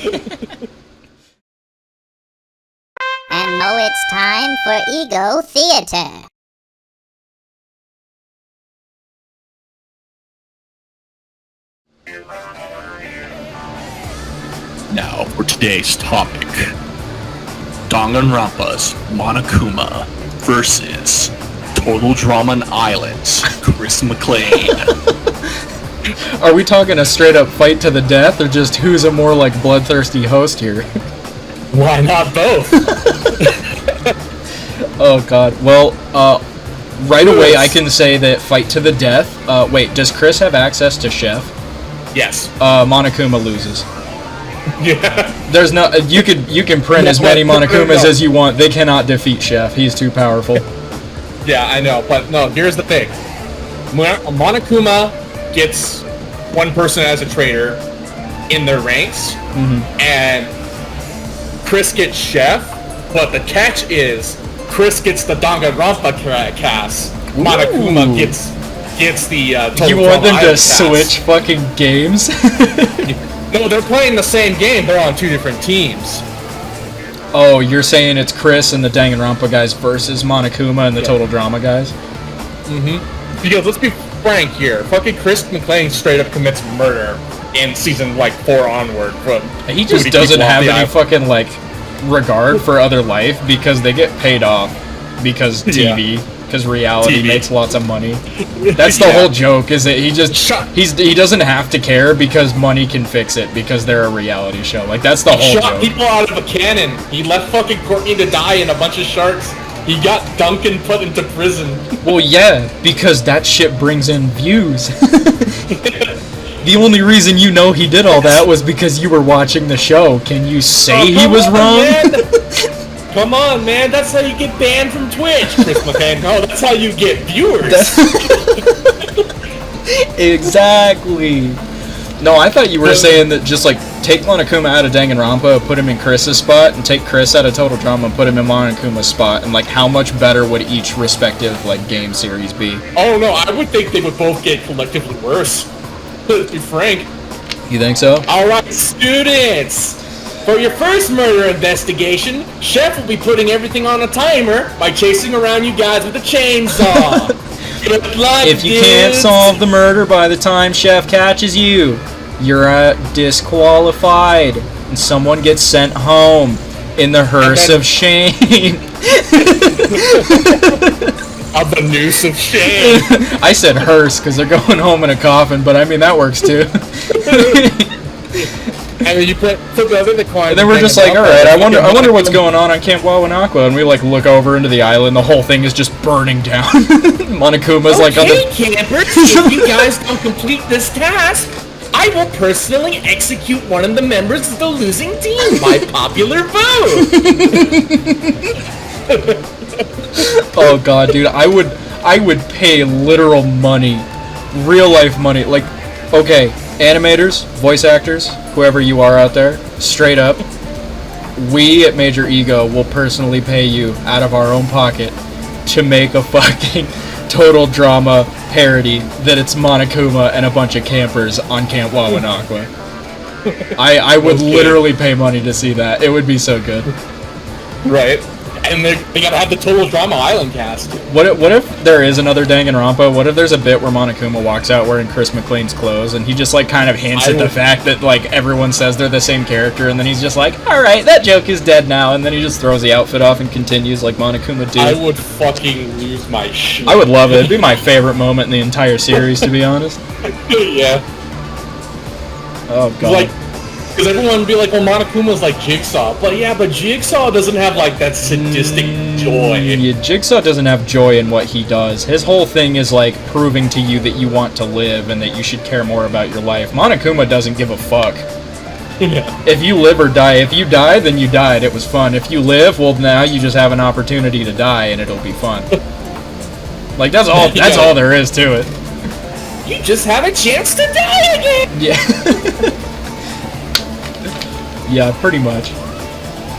And now it's time for Ego Theater.
Now for today's topic. Danganronpa's Monokuma versus Total Drama Island's Chris McClane.
Are we talking a straight up fight to the death, or just who's a more like bloodthirsty host here?
Why not both?
Oh god. Well, right away I can say that fight to the death. Wait, does Chris have access to Chef?
Yes.
Monokuma loses.
Yeah.
There's no you can print as many Monokumas as you want. They cannot defeat Chef. He's too powerful.
Yeah, I know, but no. Here's the thing: Monokuma gets one person as a traitor in their ranks, and Chris gets Chef. But the catch is, Chris gets the Danganronpa cast. Monokuma gets the. Total
You want them to
cast.
switch fucking games?
No, they're playing the same game. They're on two different teams.
Oh, you're saying it's Chris and the Danganronpa guys versus Monokuma and the Total Drama guys?
Because let's be frank here. Fucking Chris McClane straight up commits murder in season 4 onward.
He just doesn't have any fucking regard for other life because they get paid off because TV. Because reality makes lots of money. That's the whole joke, is that he doesn't have to care because money can fix it because they're a reality show. That's the whole joke. He shot
people out of a cannon. He left fucking Courtney to die in a bunch of sharks. He got Duncan put into prison.
Well, yeah, because that shit brings in views. The only reason you know he did all that was because you were watching the show. Can you say he was wrong?
Come on, man. That's how you get banned from Twitch, Chris McCain. No, that's how you get viewers.
Exactly. No, I thought you were saying that just, like, take Monokuma out of Danganronpa, put him in Chris's spot, and take Chris out of Total Drama and put him in Monokuma's spot, and, like, how much better would each respective, like, game series be?
Oh, no, I would think they would both get collectively worse. Let's be frank.
You think so?
Alright, students! For your first murder investigation, Chef will be putting everything on a timer by chasing around you guys with a chainsaw. Good luck,
If you
dudes.
can't solve the murder by the time Chef catches you, you're disqualified, and someone gets sent home in the hearse of shame.
Of the noose of shame.
I said hearse because they're going home in a coffin, but I mean that works too.
And then you put the other coin.
And then we're just like, all right, I wonder what's going on Camp Wawanakwa, and we like look over into the island. The whole thing is just burning down. Monokuma's like on the.
Campers, if you guys don't complete this task, I will personally execute one of the members of the losing team by popular vote.
Oh god, dude, I would pay literal money, real life money. Like, okay, animators, voice actors, whoever you are out there, straight up, we at Major Ego will personally pay you out of our own pocket to make a fucking Total Drama parody that it's Monokuma and a bunch of campers on Camp Wawanakwa. I would literally pay money to see that. It would be so good.
Right. And they gotta have the Total Drama Island cast.
What if there is another Danganronpa? What if there's a bit where Monokuma walks out wearing Chris McClane's clothes and he just like kind of hints at the fact that like everyone says they're the same character, and then he's just like, alright, that joke is dead now, and then he just throws the outfit off and continues like Monokuma did.
I would fucking lose my shit.
I would love it. It'd be my favorite moment in the entire series, to be honest.
Yeah.
Oh god.
Like, because everyone would be like, well, Monokuma's like Jigsaw. But yeah, but Jigsaw doesn't have like that sadistic joy.
Yeah, Jigsaw doesn't have joy in what he does. His whole thing is like proving to you that you want to live and that you should care more about your life. Monokuma doesn't give a fuck.
Yeah.
If you live or die, if you die, then you died. It was fun. If you live, well, now you just have an opportunity to die, and it'll be fun. Like that's all. That's all there is to it.
You just have a chance to die again.
Yeah. Yeah, pretty much.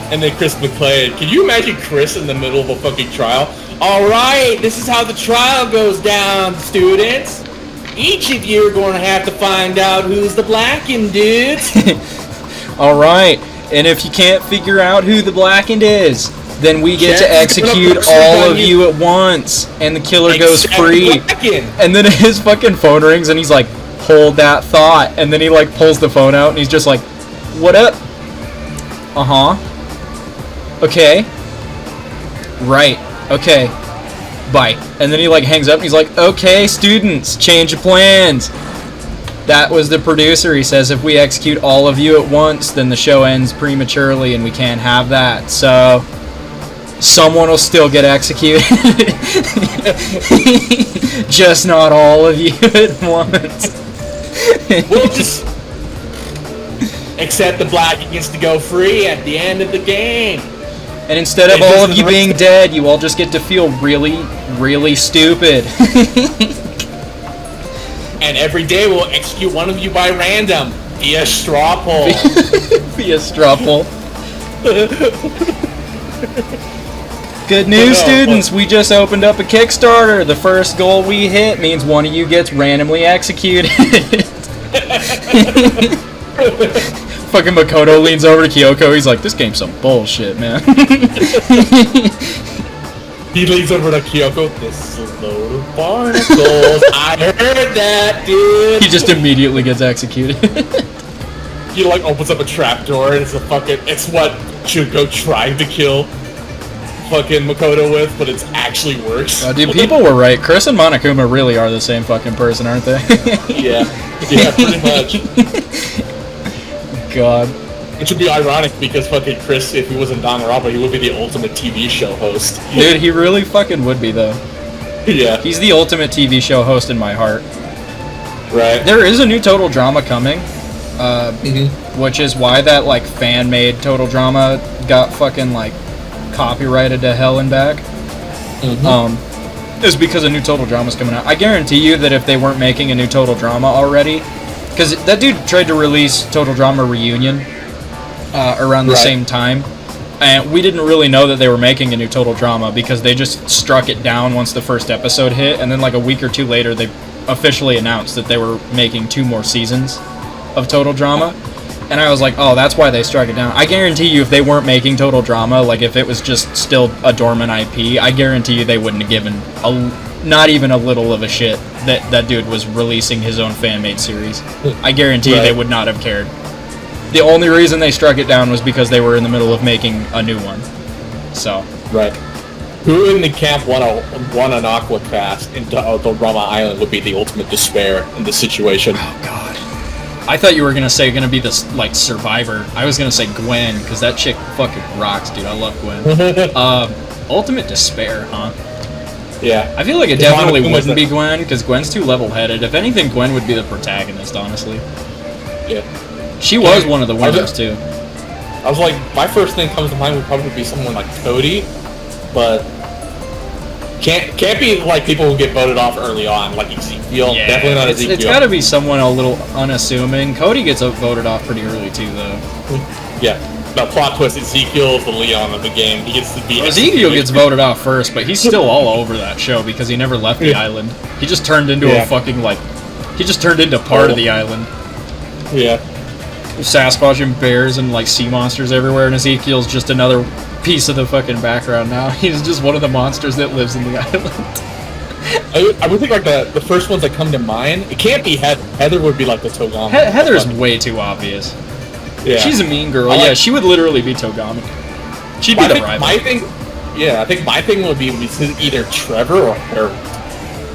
And then Chris McClane. Can you imagine Chris in the middle of a fucking trial? Alright, this is how the trial goes down, students. Each of you are going to have to find out who's the blackened dudes.
Alright, and if you can't figure out who the blackened is, then we get to execute all of you at once, and the killer goes free. And then his fucking phone rings, and he's like, hold that thought. And then he like pulls the phone out, and he's just like, what up? Uh-huh. Okay. Right. Okay. Bye. And then he like hangs up and he's like, okay, students, change of plans. That was the producer. He says if we execute all of you at once, then the show ends prematurely and we can't have that. So someone will still get executed. Just not all of you at once.
We'll just accept the black gets to go free at the end of the game.
And instead of all of you being dead, you all just get to feel really, really stupid.
And every day we'll execute one of you by random via straw poll.
Via straw poll. Good news, students. We just opened up a Kickstarter. The first goal we hit means one of you gets randomly executed. Fucking Makoto leans over to Kyoko. He's like, this game's some bullshit, man.
He leans over to Kyoko. This is a load of barnacles. I heard that, dude.
He just immediately gets executed.
He like opens up a trapdoor and it's what Chuko tried to kill fucking Makoto with, but it actually works.
Dude, people were right. Chris and Monokuma really are the same fucking person, aren't they?
Yeah, pretty much.
God.
Which would be ironic because fucking Chris, if he wasn't Danganronpa, he would be the ultimate TV show host.
Dude, he really fucking would be, though.
Yeah.
He's the ultimate TV show host in my heart.
Right.
There is a new Total Drama coming, which is why that like fan-made Total Drama got fucking like copyrighted to hell and back. Is because a new Total Drama's coming out. I guarantee you that if they weren't making a new Total Drama already, because that dude tried to release Total Drama Reunion around the same time, and we didn't really know that they were making a new Total Drama because they just struck it down once the first episode hit, and then like a week or two later they officially announced that they were making 2 more seasons of Total Drama. And I was like, oh, that's why they struck it down. I guarantee you if they weren't making Total Drama, like if it was just still a dormant IP, I guarantee you they wouldn't have given not even a little of a shit that that dude was releasing his own fan-made series. I guarantee you they would not have cared. The only reason they struck it down was because they were in the middle of making a new one. So.
Right. Who in the camp won an Aqua cast in Total Drama Island would be the ultimate despair in this situation?
Oh, God. I thought you were gonna be this like Survivor. I was gonna say Gwen because that chick fucking rocks, dude. I love Gwen. Ultimate despair, huh?
Yeah.
I feel like it definitely wouldn't be Gwen because Gwen's too level-headed. If anything, Gwen would be the protagonist, honestly.
Yeah.
She was one of the winners too.
I was like, my first thing comes to mind would probably be someone like Cody, but can't be like people who get voted off early on, like Ezekiel. Yeah, definitely not Ezekiel.
It's got to be someone a little unassuming. Cody gets voted off pretty early too, though.
Yeah. The plot twist: Ezekiel is the Leon of the game. He gets to be.
Ezekiel gets voted off first, but he's still all over that show because he never left the island. He just turned into a fucking like. He just turned into part of the island.
Yeah.
Sasquatch and bears and like sea monsters everywhere, and Ezekiel's just another piece of the fucking background now. He's just one of the monsters that lives in the island.
I would think like the first ones that come to mind, it can't be Heather. Heather would be like the Togami.
Heather's way too obvious.
Yeah.
She's a mean girl. Yeah, she would literally be Togami. She'd be the rival.
I think my thing would be either Trevor or Harold.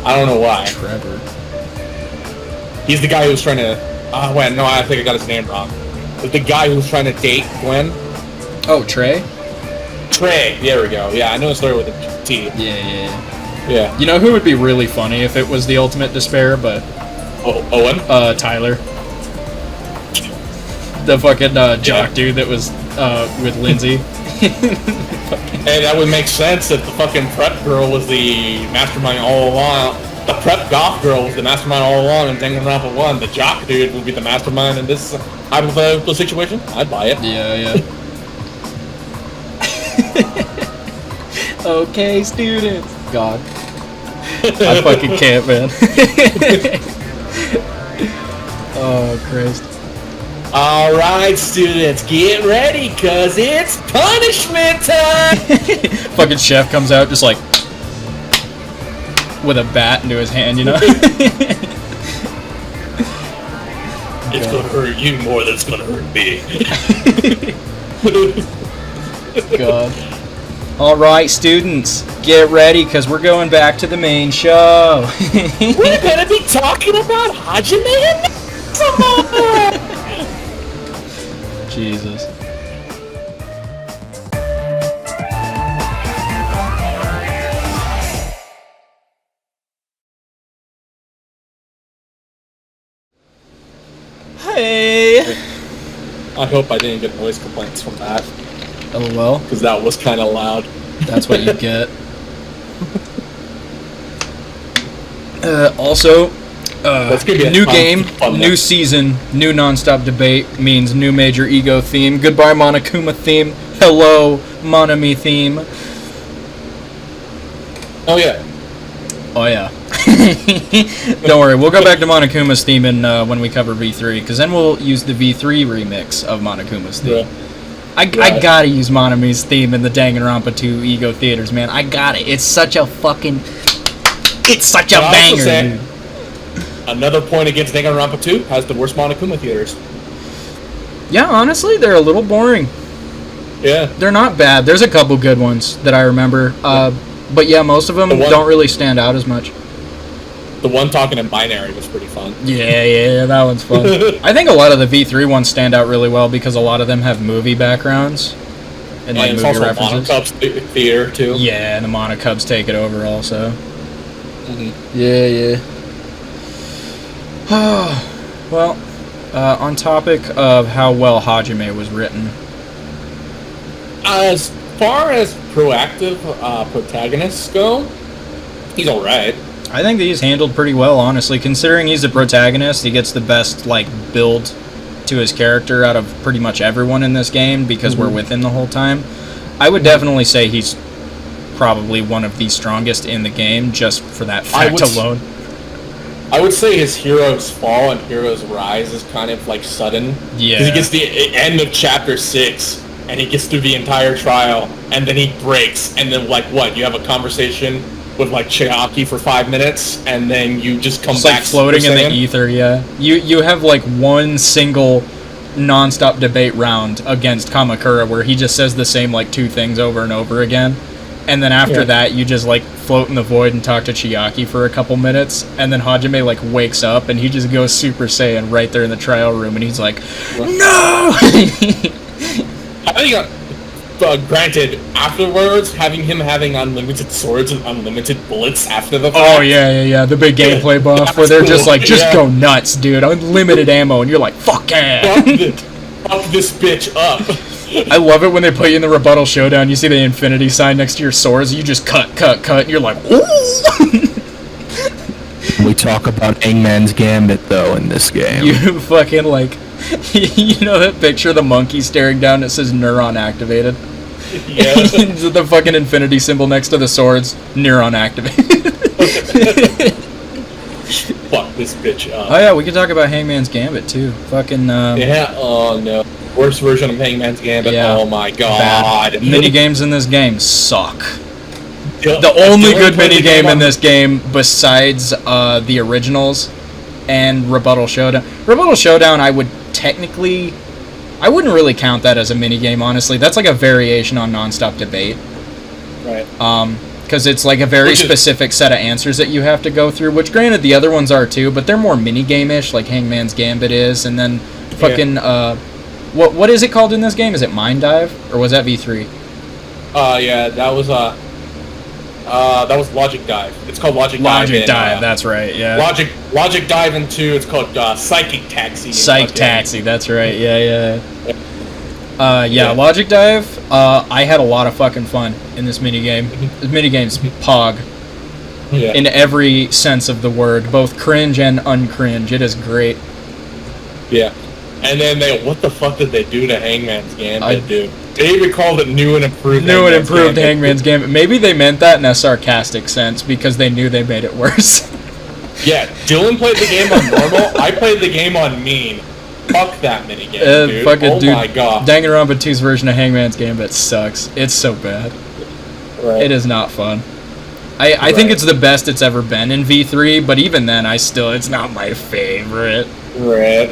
I don't know why.
Trevor.
He's the guy who was trying to... no, I think I got his name wrong. The guy who was trying to date Gwen.
Oh, Trey?
Trey, there we go. Yeah, I know it's started with a T. Yeah.
You know who would be really funny if it was the ultimate despair, but...
Owen?
Tyler. The fucking jock dude that was with Lindsay.
Hey, that would make sense if the fucking prep girl was the mastermind all along. The prep goth girl was the mastermind all along, and Danganronpa 1, the jock dude would be the mastermind in this hypothetical situation. I'd buy it.
Yeah. Okay, students. God. I fucking can't, man. Oh, Christ.
Alright, students, get ready, cause it's punishment time!
Fucking chef comes out just like... with a bat into his hand, you know?
It's gonna hurt you more than it's gonna hurt me.
God. Alright, students, get ready, because we're going back to the main show.
We're gonna be talking about Hajime and
Jesus. Hey!
I hope I didn't get noise complaints from that.
LOL.
Because that was kind of loud.
That's what you get. Also, new game, new season, new non-stop debate means new major ego theme. Goodbye Monokuma theme. Hello Monami theme.
Oh yeah.
Don't worry, we'll go back to Monokuma's theme when we cover V3, because then we'll use the V3 remix of Monokuma's theme. I gotta use Monami's theme in the Danganronpa 2 Ego Theaters, man. I got it. It's such a fucking... It's such a banger, dude.
Another point against Danganronpa 2 has the worst Monokuma theaters.
Yeah, honestly, they're a little boring.
Yeah.
They're not bad. There's a couple good ones that I remember. But yeah, most of them don't really stand out as much.
The one talking in binary was pretty fun.
Yeah, that one's fun. I think a lot of the V3 ones stand out really well because a lot of them have movie backgrounds. And like
it's
movie
also
references.
Monokub's theater, too.
Yeah, and the Monokubs take it over also.
Mm-hmm.
Yeah. Well, on topic of how well Hajime was written.
As far as proactive protagonists go, he's alright.
I think that he's handled pretty well, honestly. Considering he's the protagonist, he gets the best, like, build to his character out of pretty much everyone in this game because we're with him the whole time. I would definitely say he's probably one of the strongest in the game, just for that fact alone.
I would say his hero's fall and hero's rise is kind of, like, sudden.
Yeah.
Because he gets the end of Chapter 6, and he gets through the entire trial, and then he breaks, and then, like, what? You have a conversation with, like, Chiaki for 5 minutes, and then you just come back.
It's like floating in the ether, yeah. You have, like, one single non-stop debate round against Kamakura where he just says the same, like, 2 things over and over again. And then after that, you just, like, float in the void and talk to Chiaki for a couple minutes, and then Hajime, like, wakes up, and he just goes Super Saiyan right there in the trial room, and he's like, no!
I think, granted, afterwards, having unlimited swords and unlimited bullets after the fact.
Oh, yeah, the big gameplay buff, where they're just like, just go nuts, dude, unlimited ammo, and you're like, fuck yeah!
Fuck this bitch up.
I love it when they put you in the rebuttal showdown, you see the infinity sign next to your swords, you just cut, and you're like, ooh!
We talk about Hangman's Gambit, though, in this game.
You fucking, like, you know that picture of the monkey staring down that says neuron activated?
Yeah.
The fucking infinity symbol next to the swords, neuron activated.
Fuck this bitch up.
Oh yeah, we can talk about Hangman's Gambit too. Fucking,
Yeah, oh no. Worst version of Hangman's Gambit, oh my god.
Bad. Minigames in this game suck. The only good minigame in this game, besides the originals and Rebuttal Showdown. Rebuttal Showdown, I wouldn't really count that as a minigame, honestly. That's like a variation on Non-Stop Debate.
Right.
Because it's like a very specific set of answers that you have to go through, which granted the other ones are too, but they're more minigame-ish, like Hangman's Gambit is, and then fucking, what is it called in this game? Is it Mind Dive? Or was that V3?
Yeah, that was Logic Dive. It's called Logic Dive.
Logic Dive, that's right, yeah.
Logic Dive in 2, it's called Psychic Taxi.
Psych Taxi, that's right, yeah. Logic Dive, I had a lot of fucking fun in this minigame. This minigame's pog.
Yeah.
In every sense of the word, both cringe and uncringe. It is great.
Yeah. And then what the fuck did they do to Hangman's Gambit, dude? They even called it new and improved
Hangman's Gambit. Maybe they meant that in a sarcastic sense because they knew they made it worse.
Yeah, Dylan played the game on normal. I played the game on mean. Fuck that minigame, dude. My god.
Danganronpa 2's version of Hangman's Gambit sucks. It's so bad.
Right.
It is not fun. I think it's the best it's ever been in V3, but even then, it's not my favorite.
Right.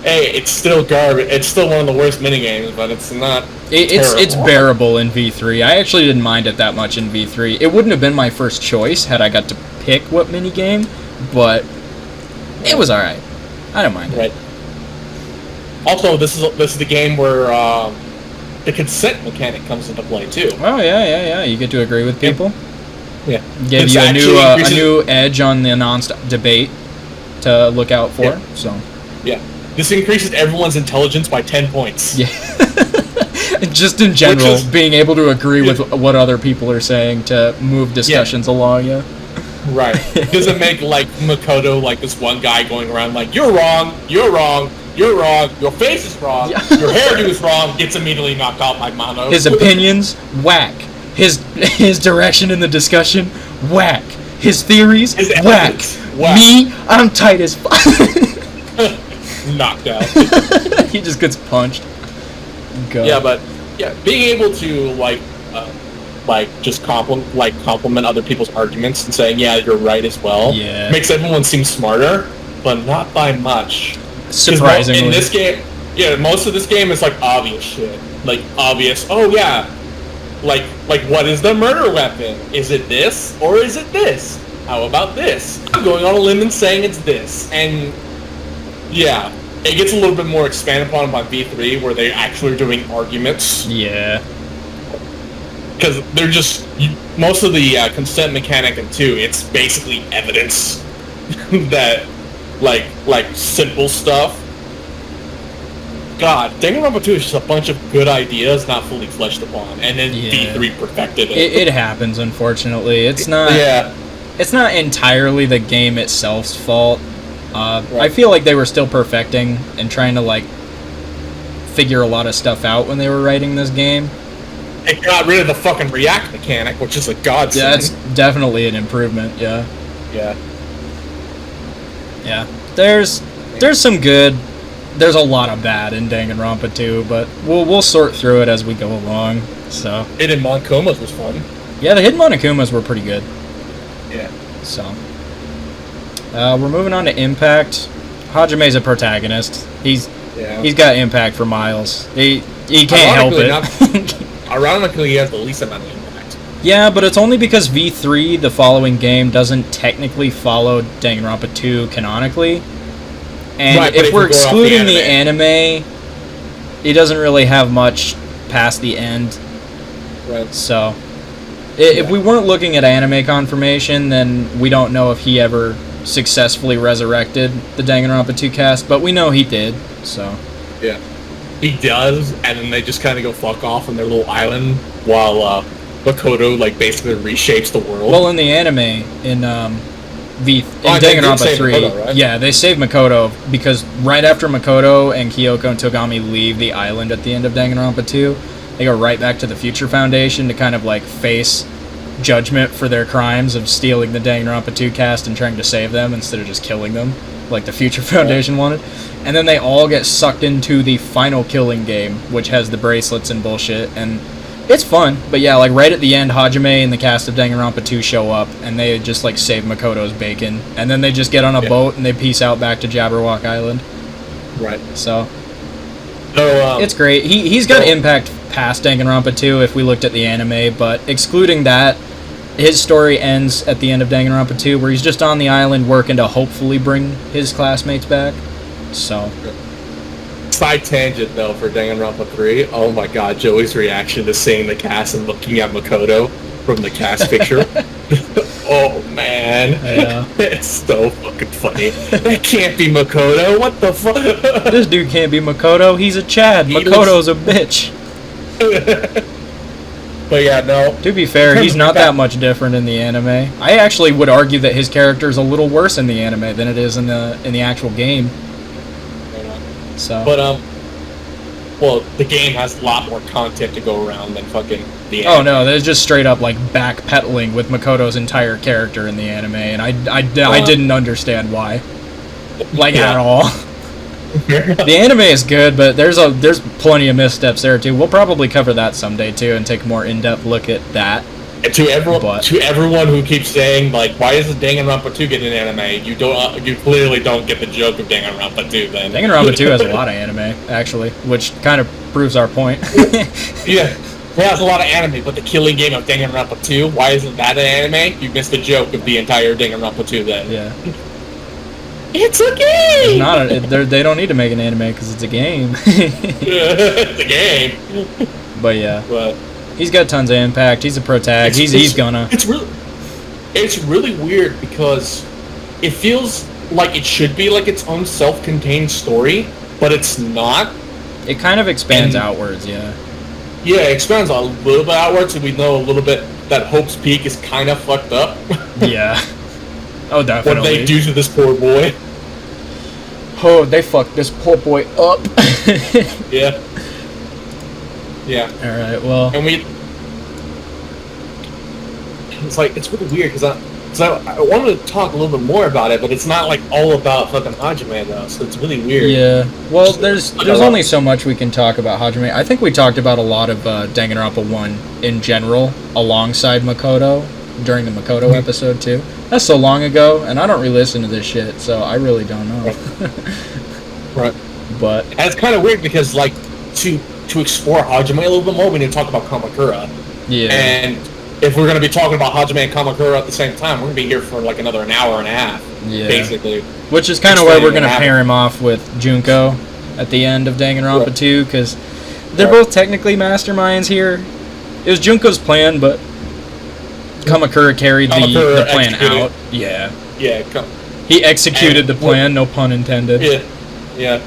Hey, it's still garbage. It's still one of the worst minigames, but it's not
It's bearable in V3. I actually didn't mind it that much in V3. It wouldn't have been my first choice had I got to pick what minigame, but it was alright. I don't mind it.
Right. Also, this is the game where the consent mechanic comes into play too.
Oh yeah. You get to agree with people.
Yeah.
Give you a new edge on the non-stop debate to look out for.
Yeah.
So.
Yeah. This increases everyone's intelligence by 10 points.
Yeah. Just in general, being able to agree with what other people are saying to move discussions along, yeah.
Right. Doesn't make, like, Makoto, like, this one guy going around like, you're wrong, your face is wrong, your hairdo is wrong, gets immediately knocked out by Mono.
His opinions, whack. His direction in the discussion, whack. His theories, whack. Me, I'm tight as fuck.
Knocked out.
He just gets punched. God.
Yeah, but being able to just compliment other people's arguments and saying you're right as well.
Yeah.
Makes everyone seem smarter, but not by much.
Surprisingly.
In this game, most of this game is like obvious shit. Like obvious. Oh yeah. Like what is the murder weapon? Is it this or is it this? How about this? I'm going on a limb and saying it's this. And yeah, it gets a little bit more expanded upon by V3, where they actually are doing arguments.
Yeah.
Because they're just most of the consent mechanic in 2, it's basically evidence that like simple stuff. God, Danganronpa 2 is just a bunch of good ideas not fully fleshed upon, and then V3 perfected it.
It happens, unfortunately. It's not.
Yeah.
It's not entirely the game itself's fault. I feel like they were still perfecting and trying to like figure a lot of stuff out when they were writing this game.
It got rid of the fucking react mechanic, which is a godsend.
Yeah, that's definitely an improvement. Yeah.
Yeah.
Yeah. There's some good. There's a lot of bad in Danganronpa 2, but we'll sort through it as we go along. So.
Hidden Monkomas was fun.
Yeah, the Hidden Monkomas were pretty good.
Yeah.
So. We're moving on to Impact. Hajime's a protagonist. He's got impact for miles. He can't help it.
Ironically, he has the least amount of impact.
Yeah, but it's only because V3, the following game, doesn't technically follow Danganronpa 2 canonically. And if we're excluding the anime, he doesn't really have much past the end.
Right.
So, if we weren't looking at anime confirmation, then we don't know if he ever successfully resurrected the Danganronpa 2 cast, but we know he did, so.
Yeah. He does, and then they just kind of go fuck off on their little island while Makoto, like, basically reshapes the world.
Well, in the anime, in Danganronpa 3,
Makoto, right?
Yeah, they save Makoto, because right after Makoto and Kyoko and Togami leave the island at the end of Danganronpa 2, they go right back to the Future Foundation to kind of, like, face judgment for their crimes of stealing the Danganronpa 2 cast and trying to save them instead of just killing them, like the Future Foundation wanted. And then they all get sucked into the final killing game, which has the bracelets and bullshit, and it's fun. But yeah, like right at the end, Hajime and the cast of Danganronpa 2 show up, and they just like save Makoto's bacon, and then they just get on a boat and they peace out back to Jabberwock Island.
Right.
So it's great. He's got impact past Danganronpa 2 if we looked at the anime, but excluding that, his story ends at the end of Danganronpa 2, where he's just on the island working to hopefully bring his classmates back. So.
Side tangent, though, for Danganronpa 3. Oh my god, Joey's reaction to seeing the cast and looking at Makoto from the cast picture. Oh, man.
Yeah.
It's so fucking funny. That can't be Makoto. What the fuck?
This dude can't be Makoto. He's a Chad. Makoto's a bitch.
But yeah, no.
To be fair, he's not that much different in the anime. I actually would argue that his character is a little worse in the anime than it is in the actual game. So.
But well, the game has a lot more content to go around than fucking the anime.
Oh no, there's just straight up like backpedaling with Makoto's entire character in the anime, and I didn't understand why, like at all. The anime is good, but there's plenty of missteps there too. We'll probably cover that someday too, and take a more in-depth look at that.
And to everyone who keeps saying like, why isn't Danganronpa 2 getting an anime? You clearly don't get the joke of Danganronpa 2. Then
Danganronpa 2 has a lot of anime actually, which kind of proves our point.
Yeah, it has a lot of anime, but the killing game of Danganronpa 2, why isn't that an anime? You missed the joke of the entire Danganronpa 2 then.
Yeah.
It's a game!
They don't need to make an anime because it's a game.
It's a game.
But yeah.
But
he's got tons of impact. He's a pro-tag. He's gonna.
It's really weird because it feels like it should be like its own self-contained story, but it's not.
It kind of expands outwards, yeah.
Yeah, it expands a little bit outwards, and we know a little bit that Hope's Peak is kind of fucked up.
Yeah. Oh, definitely.
What they do to this poor boy.
Oh, they fucked this poor boy up.
Yeah. Yeah.
Alright, well.
And it's really weird because I wanted to talk a little bit more about it, but it's not like all about fucking Hajime though, so it's really weird.
Yeah. Well, there's only so much we can talk about Hajime. I think we talked about a lot of Danganronpa 1 in general alongside Makoto during the Makoto episode too. That's so long ago, and I don't re-listen to this shit, so I really don't know.
Right.
But
and it's kind of weird because like to explore Hajime a little bit more, we need to talk about Kamakura.
Yeah.
And if we're going to be talking about Hajime and Kamakura at the same time, we're going to be here for like another hour and a half, basically.
Which is kind of where we're going to pair him off with Junko at the end of Danganronpa 2, because they're both technically masterminds here. It was Junko's plan, but Kamakura carried the plan out. Yeah.
Yeah.
He executed the plan, no pun intended.
Yeah.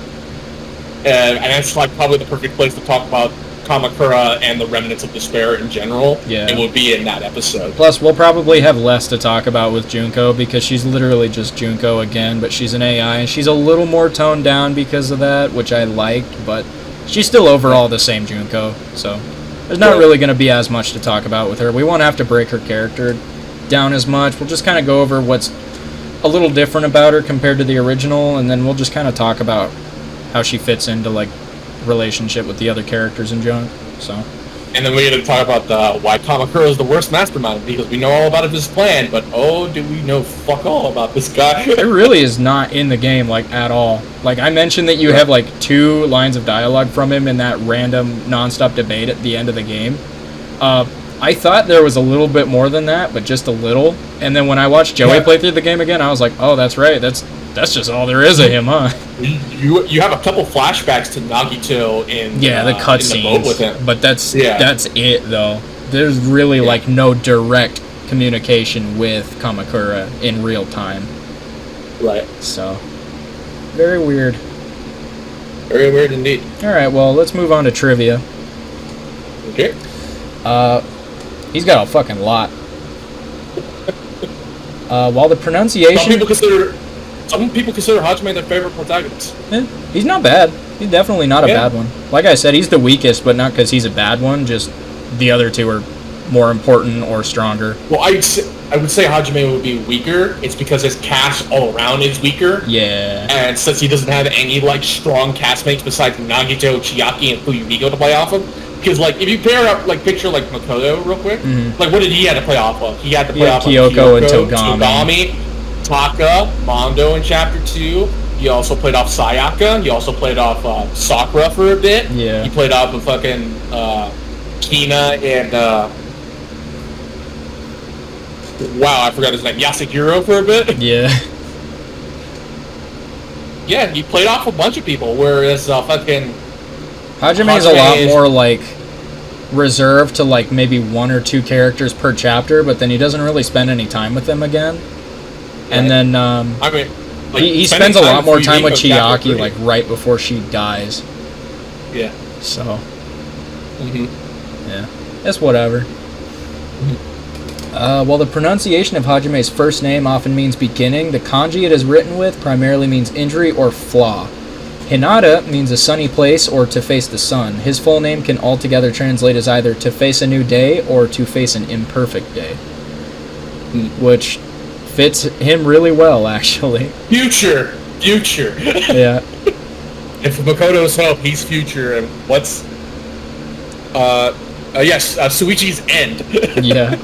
And that's like probably the perfect place to talk about Kamakura and the Remnants of Despair in general.
Yeah.
It would be in that episode.
Plus, we'll probably have less to talk about with Junko because she's literally just Junko again, but she's an AI, and she's a little more toned down because of that, which I like, but she's still overall the same Junko, so there's not really going to be as much to talk about with her. We won't have to break her character down as much. We'll just kind of go over what's a little different about her compared to the original, and then we'll just kind of talk about how she fits into, like, relationship with the other characters and junk, so.
And then we're going to talk about why Kamakura is the worst mastermind, because we know all about his plan, but oh, do we know fuck all about this guy.
It really is not in the game, like, at all. Like, I mentioned that you have, like, 2 lines of dialogue from him in that random non-stop debate at the end of the game. I thought there was a little bit more than that, but just a little. And then when I watched Joey play through the game again, I was like, oh, that's right, that's just all there is of him, huh?
You have a couple flashbacks to Nagito in
the cutscenes
with him.
But that's it though. There's really like no direct communication with Kamakura in real time.
Right.
So very weird.
Very weird indeed.
All right, well, let's move on to trivia.
Okay.
He's got a fucking lot. While the pronunciation...
Some people consider Hajime their favorite protagonist.
He's not bad. He's definitely not a bad one. Like I said, he's the weakest, but not because he's a bad one, just the other 2 are more important or stronger.
Well, I would say Hajime would be weaker. It's because his cast all around is weaker.
Yeah.
And since he doesn't have any, like, strong castmates besides Nagito, Chiaki, and Fuyuhiko to play off of, because, like, if you pair up, like, picture, like, Makoto real quick, like, what did he have to play off of? He had to play off of
Kyoko and Togami.
Taka, Mondo in Chapter 2. He also played off Sayaka. He also played off Sakura for a bit.
Yeah.
He played off of fucking Kina and... wow, I forgot his name. Yasuguro for a bit.
Yeah.
Yeah, he played off a bunch of people, whereas fucking...
Hajime's a lot more, like, reserved to, like, maybe 1 or 2 characters per chapter, but then he doesn't really spend any time with them again. Right. And then,
I mean, like,
he spends a lot more time with Chiaki, like, right before she dies.
Yeah.
So. Yeah. It's whatever. While the pronunciation of Hajime's first name often means beginning, the kanji it is written with primarily means injury or flaw. Hinata means a sunny place or to face the sun. His full name can altogether translate as either to face a new day or to face an imperfect day. Which fits him really well, actually.
Future!
Yeah.
If Makoto's hope, he's future, and what's... Suichi's end.
Yeah.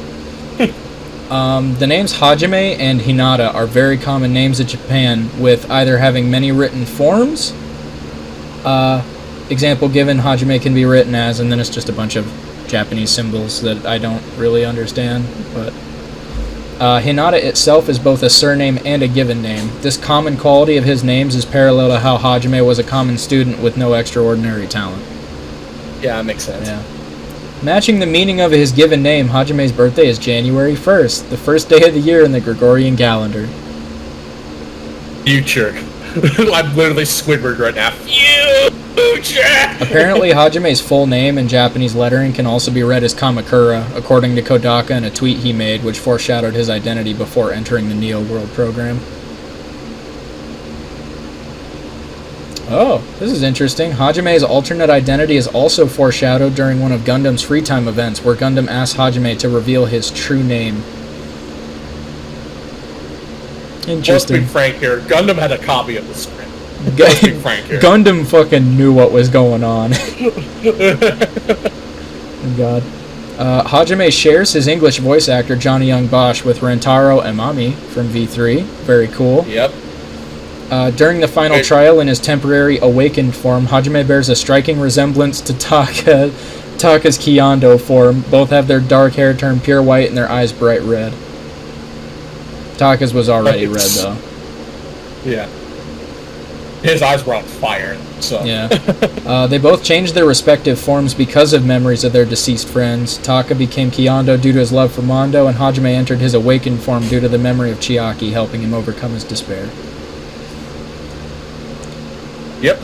The names Hajime and Hinata are very common names in Japan, with either having many written forms. Example given, Hajime can be written as, and then it's just a bunch of Japanese symbols that I don't really understand, but... Hinata itself is both a surname and a given name. This common quality of his names is parallel to how Hajime was a common student with no extraordinary talent.
Yeah, that makes sense.
Yeah. Matching the meaning of his given name, Hajime's birthday is January 1st, the first day of the year in the Gregorian calendar.
Future. I'm literally Squidward right now. Future!
Apparently, Hajime's full name in Japanese lettering can also be read as Kamakura, according to Kodaka in a tweet he made, which foreshadowed his identity before entering the Neo World program. Oh, this is interesting. Hajime's alternate identity is also foreshadowed during one of Gundam's free time events, where Gundam asks Hajime to reveal his true name. Interesting.
Let's be frank here. Gundam had a copy of the script. Let's be frank here.
Gundam fucking knew what was going on. God. Hajime shares his English voice actor Johnny Young Bosch with Rentaro Emami from V3. Very cool.
Yep.
During the final trial in his temporary awakened form, Hajime bears a striking resemblance to Taka's Kyondo form. Both have their dark hair turned pure white and their eyes bright red. Taka's was already red, though.
Yeah. his eyes were on fire. So
Yeah. They both changed their respective forms because of memories of their deceased friends. Taka became Kyondo due to his love for Mondo, and Hajime entered his awakened form due to the memory of Chiaki, helping him overcome his despair.
Yep.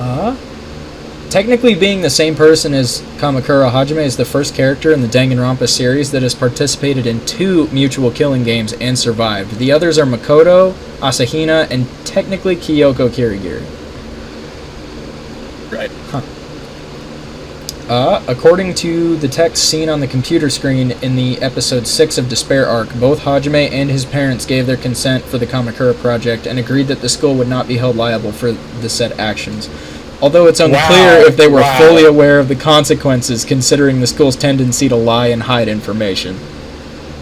Technically being the same person as Kamakura, Hajime is the first character in the Danganronpa series that has participated in 2 mutual killing games and survived. The others are Makoto, Asahina, and technically Kyoko Kirigiri.
Right.
According to the text seen on the computer screen in the episode 6 of Despair arc, both Hajime and his parents gave their consent for the Kamakura project and agreed that the school would not be held liable for the said actions. Although it's unclear if they were fully aware of the consequences, considering the school's tendency to lie and hide information.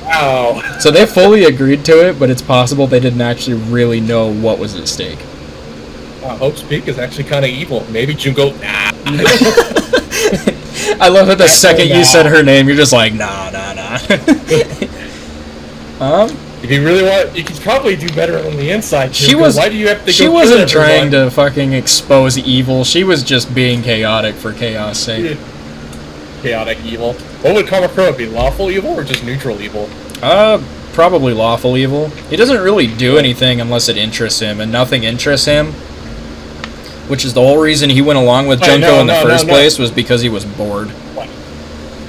Wow.
So they fully agreed to it, but it's possible they didn't actually really know what was at stake.
Hope's Peak is actually kind of evil. Maybe Junko. Nah.
I love that the second you said her name, you're just like, nah.
If you really want, you could probably do better on the inside. Why do you have to?
She wasn't trying to fucking expose evil. She was just being chaotic for chaos' sake.
Chaotic evil. What would Kamakura be? Lawful evil or just neutral evil?
Probably lawful evil. He doesn't really do anything unless it interests him, and nothing interests him. Which is the whole reason he went along with Junko in the first place, was because he was bored.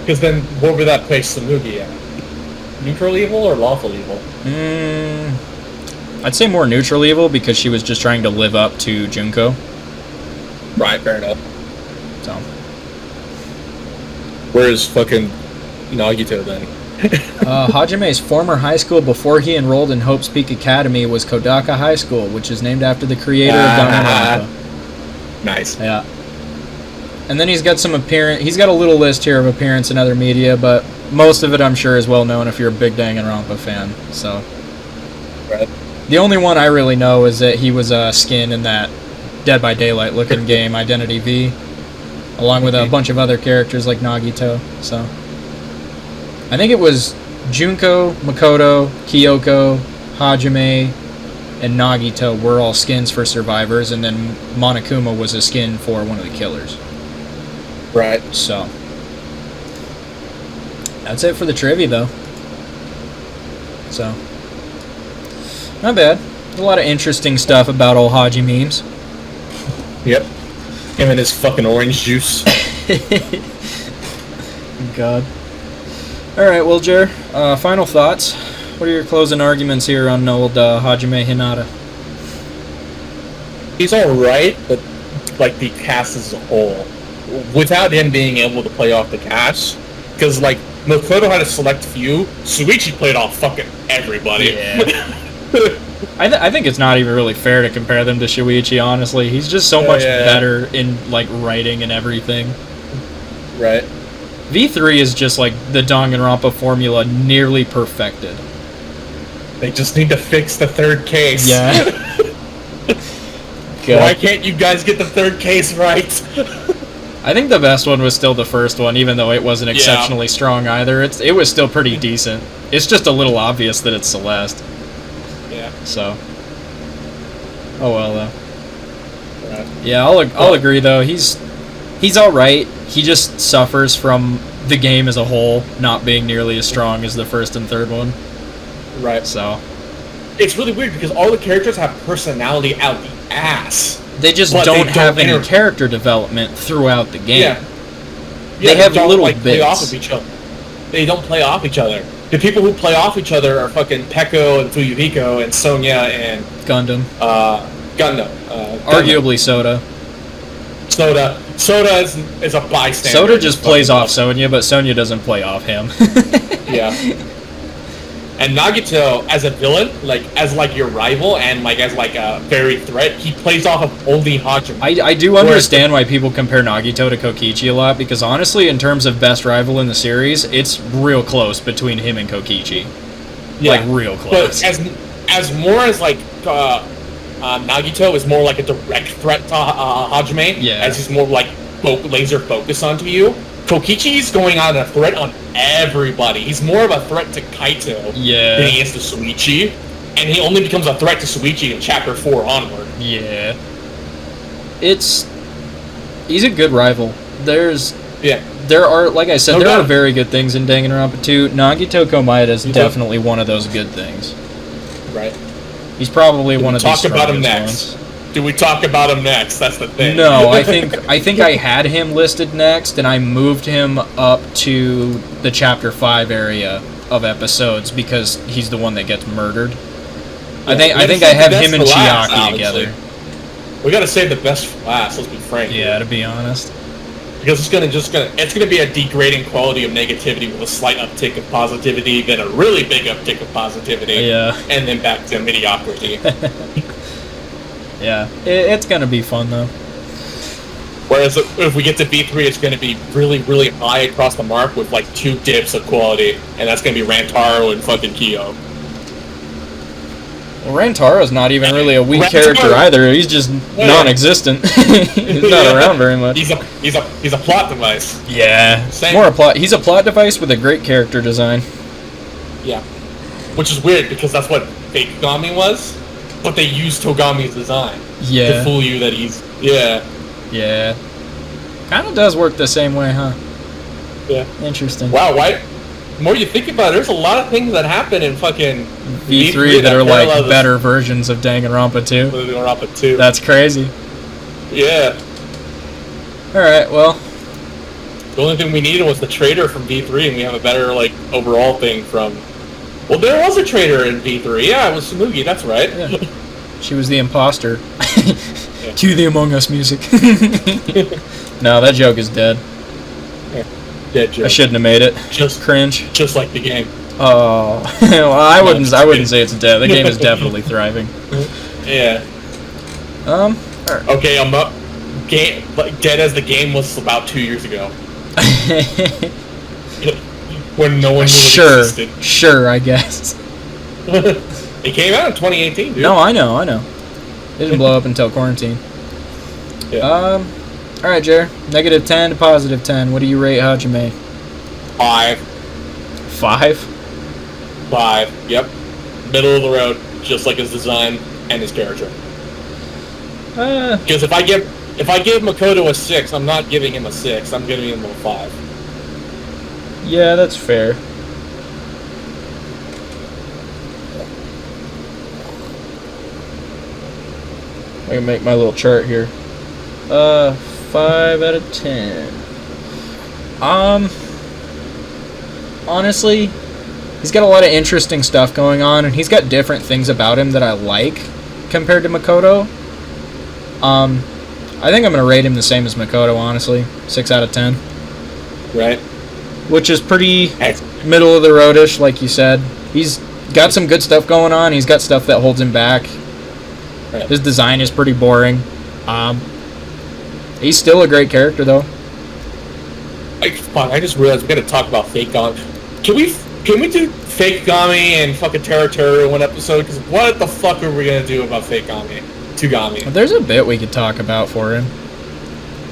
Because then, what would that place Samugi at? Neutral evil or lawful evil?
I'd say more neutral evil, because she was just trying to live up to Junko.
Right, fair enough.
So.
Where's fucking Nagito then?
Hajime's former high school before he enrolled in Hope's Peak Academy was Kodaka High School, which is named after the creator of Danganronpa.
Nice.
Yeah. And then he's got he's got a little list here of appearance in other media, but most of it I'm sure is well known if you're a big Danganronpa fan. So.
Right.
The only one I really know is that he was a skin in that Dead by Daylight looking game, Identity V, along with a bunch of other characters like Nagito. So. I think it was Junko, Makoto, Kyoko, Hajime, and Nagito were all skins for survivors, and then Monokuma was a skin for one of the killers.
Right.
So. That's it for the trivia, though. So. Not bad. A lot of interesting stuff about old Haji memes.
Yep. Him and his fucking orange juice.
God. Alright, well, Jer, final thoughts. What are your closing arguments here on old Hajime Hinata?
He's alright, but like the cast as a whole, without him being able to play off the cast, because like Makoto had a select few, Shuichi played off fucking everybody.
Yeah. I think it's not even really fair to compare them to Shuichi, honestly. He's just so much better in like writing and everything.
Right.
V3 is just like the Danganronpa formula nearly perfected.
They just need to fix the third case.
Yeah.
Why can't you guys get the third case right?
I think the best one was still the first one, even though it wasn't exceptionally strong either. It was still pretty decent. It's just a little obvious that it's Celeste.
Yeah.
So. Oh well, though. Right. Yeah, I'll agree though. He's all right. He just suffers from the game as a whole not being nearly as strong as the first and third one.
Right.
So.
It's really weird because all the characters have personality out the ass.
They just don't have any character development throughout the game.
Yeah.
They have little bits.
Play off of each other. They don't play off each other. The people who play off each other are fucking Peko and Fuyuhiko and Sonya and
Gundam.
Gundam.
Arguably Soda.
Soda is a bystander.
Soda just plays off Sonya, but Sonya doesn't play off him.
Yeah. And Nagito, as a villain, as your rival and as a very threat, he plays off of only Hajime.
I do understand why people compare Nagito to Kokichi a lot, because honestly, in terms of best rival in the series, it's real close between him and Kokichi. Yeah. Real close.
But as more as Nagito is more like a direct threat to Hajime, as he's more laser focused onto you. Kokichi's going on a threat on everybody. He's more of a threat to Kaito than he is to Shuichi, and he only becomes a threat to Shuichi in Chapter 4 onward.
Yeah. he's a good rival.
Yeah.
There are, like I said,
No
there
doubt.
are very good things in Danganronpa 2. Nagito Komaeda is definitely one of those good things.
Right.
He's probably one of the
Talk about him
strongest
next.
ones.
Do we talk about him next? That's the thing.
No, I think I had him listed next, and I moved him up to the Chapter 5 area of episodes because he's the one that gets murdered. I think I have him and Chiaki together.
We gotta save the best for last. Let's be frank.
Yeah, to be honest.
Because it's gonna be a degrading quality of negativity with a slight uptick of positivity, then a really big uptick of positivity,
Yeah.
and then back to mediocrity.
Yeah, it's gonna be fun though.
Whereas if we get to V3, it's gonna be really, really high across the mark with like 2 dips of quality, and that's gonna be Rantaro and fucking Kyo.
Well, Rantaro's not even really a weak
Rantaro-
character either. He's just non-existent. He's not around very much.
He's a plot device.
Yeah,
Same.
more a plot. He's a plot device with a great character design.
Yeah. Which is weird because that's what fake Togami was, but they used Togami's design to
Yeah,
fool you that he's yeah.
kind of does work the same way, huh?
Yeah.
Interesting.
Wow, why? The more you think about it, there's a lot of things that happen in fucking
V3 that are like
parallel
better versions of Danganronpa 2.
Danganronpa 2.
That's crazy.
Yeah.
Alright, well,
The only thing we needed was the traitor from V3, and we have a better like overall thing from. Well, there was a traitor in V3. Yeah, it was Sumugi. That's right.
yeah. She was the imposter.
Yeah.
Cue the Among Us music. No, that joke is dead.
Dead joke.
I shouldn't have made it.
Just
Cringe.
Just like the game.
Oh, well, I wouldn't say it's dead. The game is definitely thriving.
Yeah. Okay, I'm up. Like, dead as the game was about 2 years ago. When no one knew it existed.
Sure, I guess.
It came out in 2018, dude.
No, I know. It didn't blow up until quarantine.
Yeah.
Alright, Jer. -10 to +10. What do you rate Hajime?
5.
5?
5. Yep. Middle of the road, just like his design and his character. Because if I give Makoto a 6, I'm not giving him a 6. I'm giving him a 5.
Yeah, that's fair. I can make my little chart here. 5 out of 10. Honestly, he's got a lot of interesting stuff going on, and he's got different things about him that I like compared to Makoto. I think I'm gonna rate him the same as Makoto, honestly. 6 out of 10.
Right?
Which is pretty
Excellent.
middle of the roadish, like you said. He's got some good stuff going on. He's got stuff that holds him back.
Right.
His design is pretty boring. He's still a great character, though.
I just realized we gotta talk about fake Gami. Can we do fake Gami and fucking Terra in one episode? Because what the fuck are we gonna do about fake Gami? Togami.
There's a bit we could talk about for him.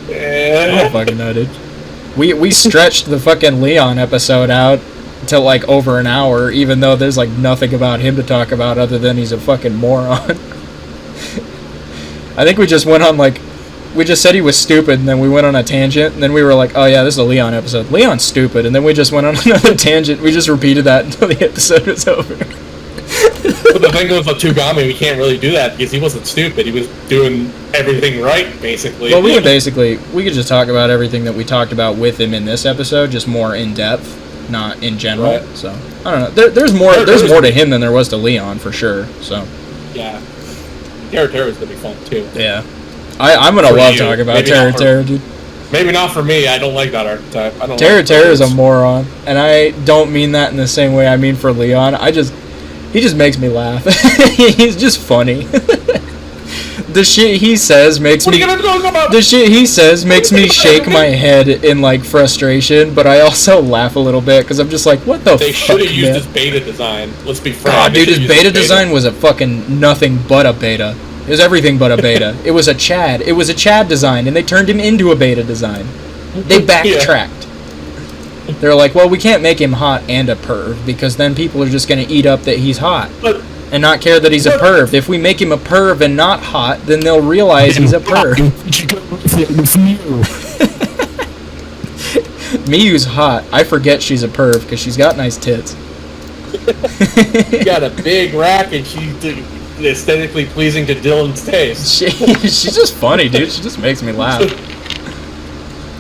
I
Yeah.
don't fucking know, dude. We stretched the fucking Leon episode out to like over an hour, even though there's like nothing about him to talk about other than he's a fucking moron. I think we just went on like, we just said he was stupid, and then we went on a tangent, and then we were like, oh yeah, this is a Leon episode. Leon's stupid, and then we just went on another tangent. We just repeated that until the episode was over.
But the thing with Togami, we can't really do that because he wasn't stupid. He was doing everything right, basically.
Well, we could just talk about everything that we talked about with him in this episode, just more in depth, not in general.
Right.
So I don't know. There's more to him than there was to Leon for sure. So
Yeah. Terra is gonna be fun too.
yeah, I'm gonna
For
love
you.
talking about
Maybe not for-
Terra, dude.
Maybe not for me. I don't like that archetype. I don't.
Terra
like
is a
those.
moron, and I don't mean that in the same way I mean for Leon. He just makes me laugh. He's just funny. The shit he says makes
What are
me.
you gonna talk about?
The shit he says makes me shake my head in like frustration, but I also laugh a little bit because I'm just like, what the
They
fuck,
should have used
man?
his beta design. Let's be frank.
Oh,
They
dude,
should've
his
used
beta design was a fucking nothing but a beta. It was everything but a beta. It was a Chad. It was a Chad design, and they turned him into a beta design. They backtracked. They're like, well, we can't make him hot and a perv because then people are just gonna eat up that he's hot.
But
and not care that he's a perv. If we make him a perv and not hot, then they'll realize he's a perv. Miyu's hot. I forget she's a perv because she's got nice tits.
You got a big rack and she's aesthetically pleasing to Dylan's taste.
She's just funny, dude. She just makes me laugh.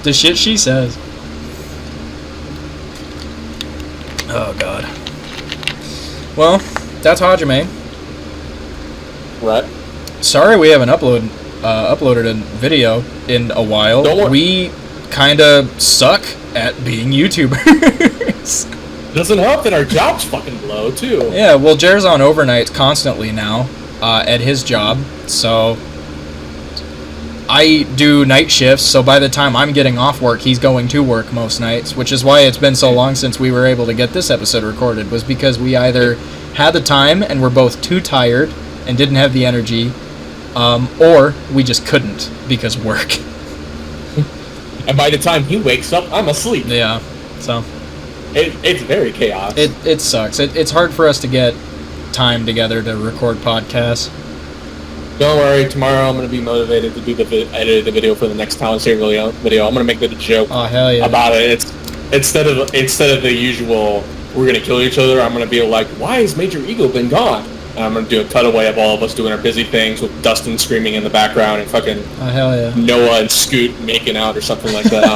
The shit she says. Oh, God. Well, that's Hajime.
Right.
Sorry we haven't uploaded a video in a while.
Don't worry.
We kind of suck at being YouTubers.
Doesn't help that our job's fucking low, too.
Yeah, well, Jer's on overnights constantly now at his job, so I do night shifts, so by the time I'm getting off work, he's going to work most nights, which is why it's been so long since we were able to get this episode recorded, was because we either had the time and were both too tired and didn't have the energy, or we just couldn't because work.
And by the time he wakes up, I'm asleep.
Yeah, so
it's very chaos.
It sucks. It's hard for us to get time together to record podcasts.
Don't worry, tomorrow I'm going to be motivated to do edit the video for the next Talent Series video. I'm going to make that a joke
hell yeah.
about it. It's instead of the usual, we're going to kill each other, I'm going to be like, why has Major Ego been gone? And I'm going to do a cutaway of all of us doing our busy things with Dustin screaming in the background and fucking
hell yeah.
Noah and Scoot making out or something like that. I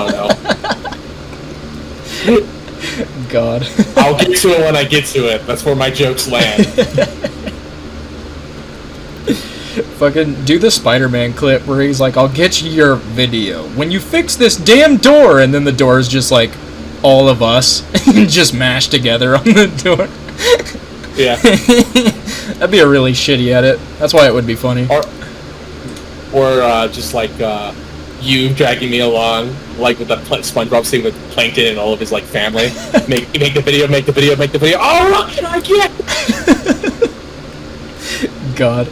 don't know.
God.
I'll get to it when I get to it. That's where my jokes land.
Fucking do the Spider-Man clip where he's like, I'll get you your video when you fix this damn door, and then the door is just like all of us just mashed together on the door.
Yeah.
That'd be a really shitty edit. That's why it would be funny.
Or just like you dragging me along, like with the SpongeBob scene with Plankton and all of his like family. make the video. Oh, what can I get?
God.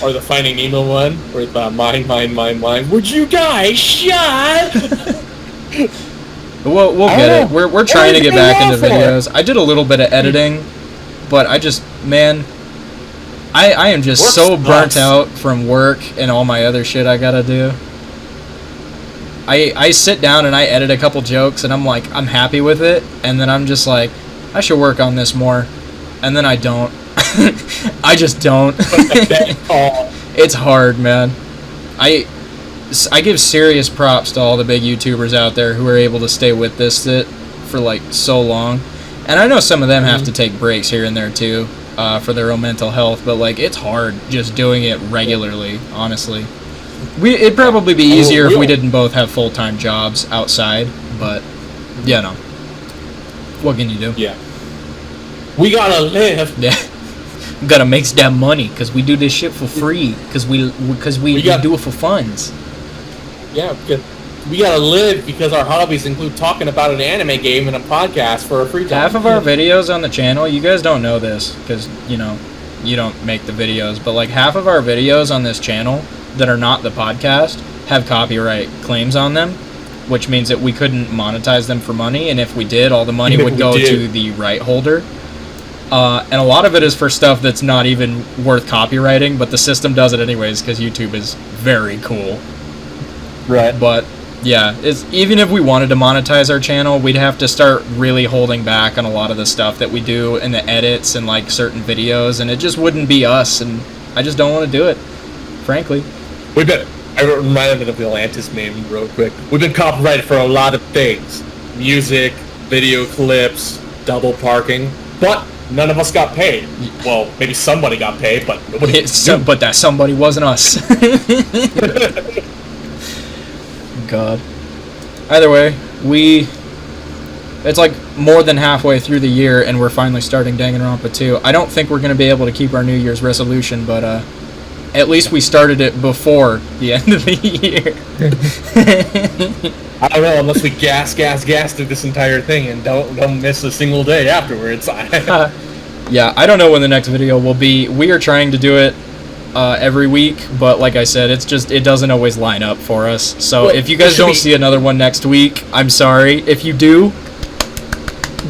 Or the Finding Nemo one, where it's mine. Would you guys shut?
We'll get it. We're trying to get back into videos. I did a little bit of editing, but I just, man, I am just so burnt out from work and all my other shit I gotta do. I sit down and I edit a couple jokes and I'm like, I'm happy with it, and then I'm just like, I should work on this more, and then I don't. I just don't. It's hard, man. I give serious props to all the big YouTubers out there who are able to stay with this for like so long, and I know some of them have to take breaks here and there too for their own mental health, but like it's hard just doing it regularly, honestly. It'd probably be easier if we didn't both have full-time jobs outside, but yeah, no. What can you do?
Yeah. We gotta live.
Yeah. We gotta make that money because we do this shit for free because we do it for funds.
Yeah, because we gotta live because our hobbies include talking about an anime game and a podcast for a free time.
Half of our videos on the channel, you guys don't know this because you don't make the videos, but like half of our videos on this channel that are not the podcast have copyright claims on them, which means that we couldn't monetize them for money, and if we did, all the money would go to the right holder. And a lot of it is for stuff that's not even worth copywriting, but the system does it anyways because YouTube is very cool.
Right.
But yeah, even if we wanted to monetize our channel, we'd have to start really holding back on a lot of the stuff that we do and the edits and like certain videos, and it just wouldn't be us, and I just don't want to do it, frankly.
I reminded of the Atlantis meme real quick. We've been copyrighted for a lot of things. Music, video clips, double parking, but none of us got paid. Well, maybe somebody got paid, but nobody.
But that somebody wasn't us. God. Either way, it's like more than halfway through the year, and we're finally starting Danganronpa 2. I don't think we're going to be able to keep our New Year's resolution, but at least we started it before the end of the year.
I don't know, unless we gas through this entire thing and don't miss a single day afterwards.
Yeah, I don't know when the next video will be. We are trying to do it every week, but like I said, it doesn't always line up for us. So if you guys don't see another one next week, I'm sorry. If you do,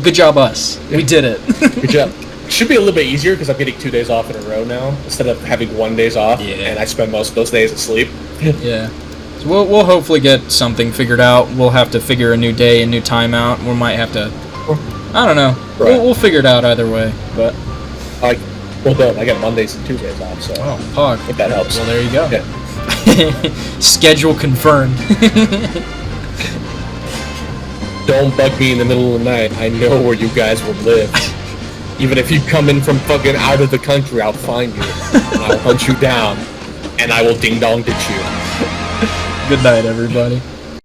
good job us. We did it.
Good job. should be a little bit easier because I'm getting 2 days off in a row now instead of having 1 day off, and I spend most of those days asleep.
Yeah. So we'll hopefully get something figured out. We'll have to figure a new day, a new time out. We might have to. I don't know.
Right.
We'll figure it out either way. But
well done. I got Mondays and Tuesdays off, so
pog.
If that helps.
Well, there you go.
Yeah.
Schedule confirmed.
Don't bug me in the middle of the night. I know where you guys will live. Even if you come in from fucking out of the country, I'll find you. And I'll hunt you down. And I will ding-dong ditch you.
Good night, everybody.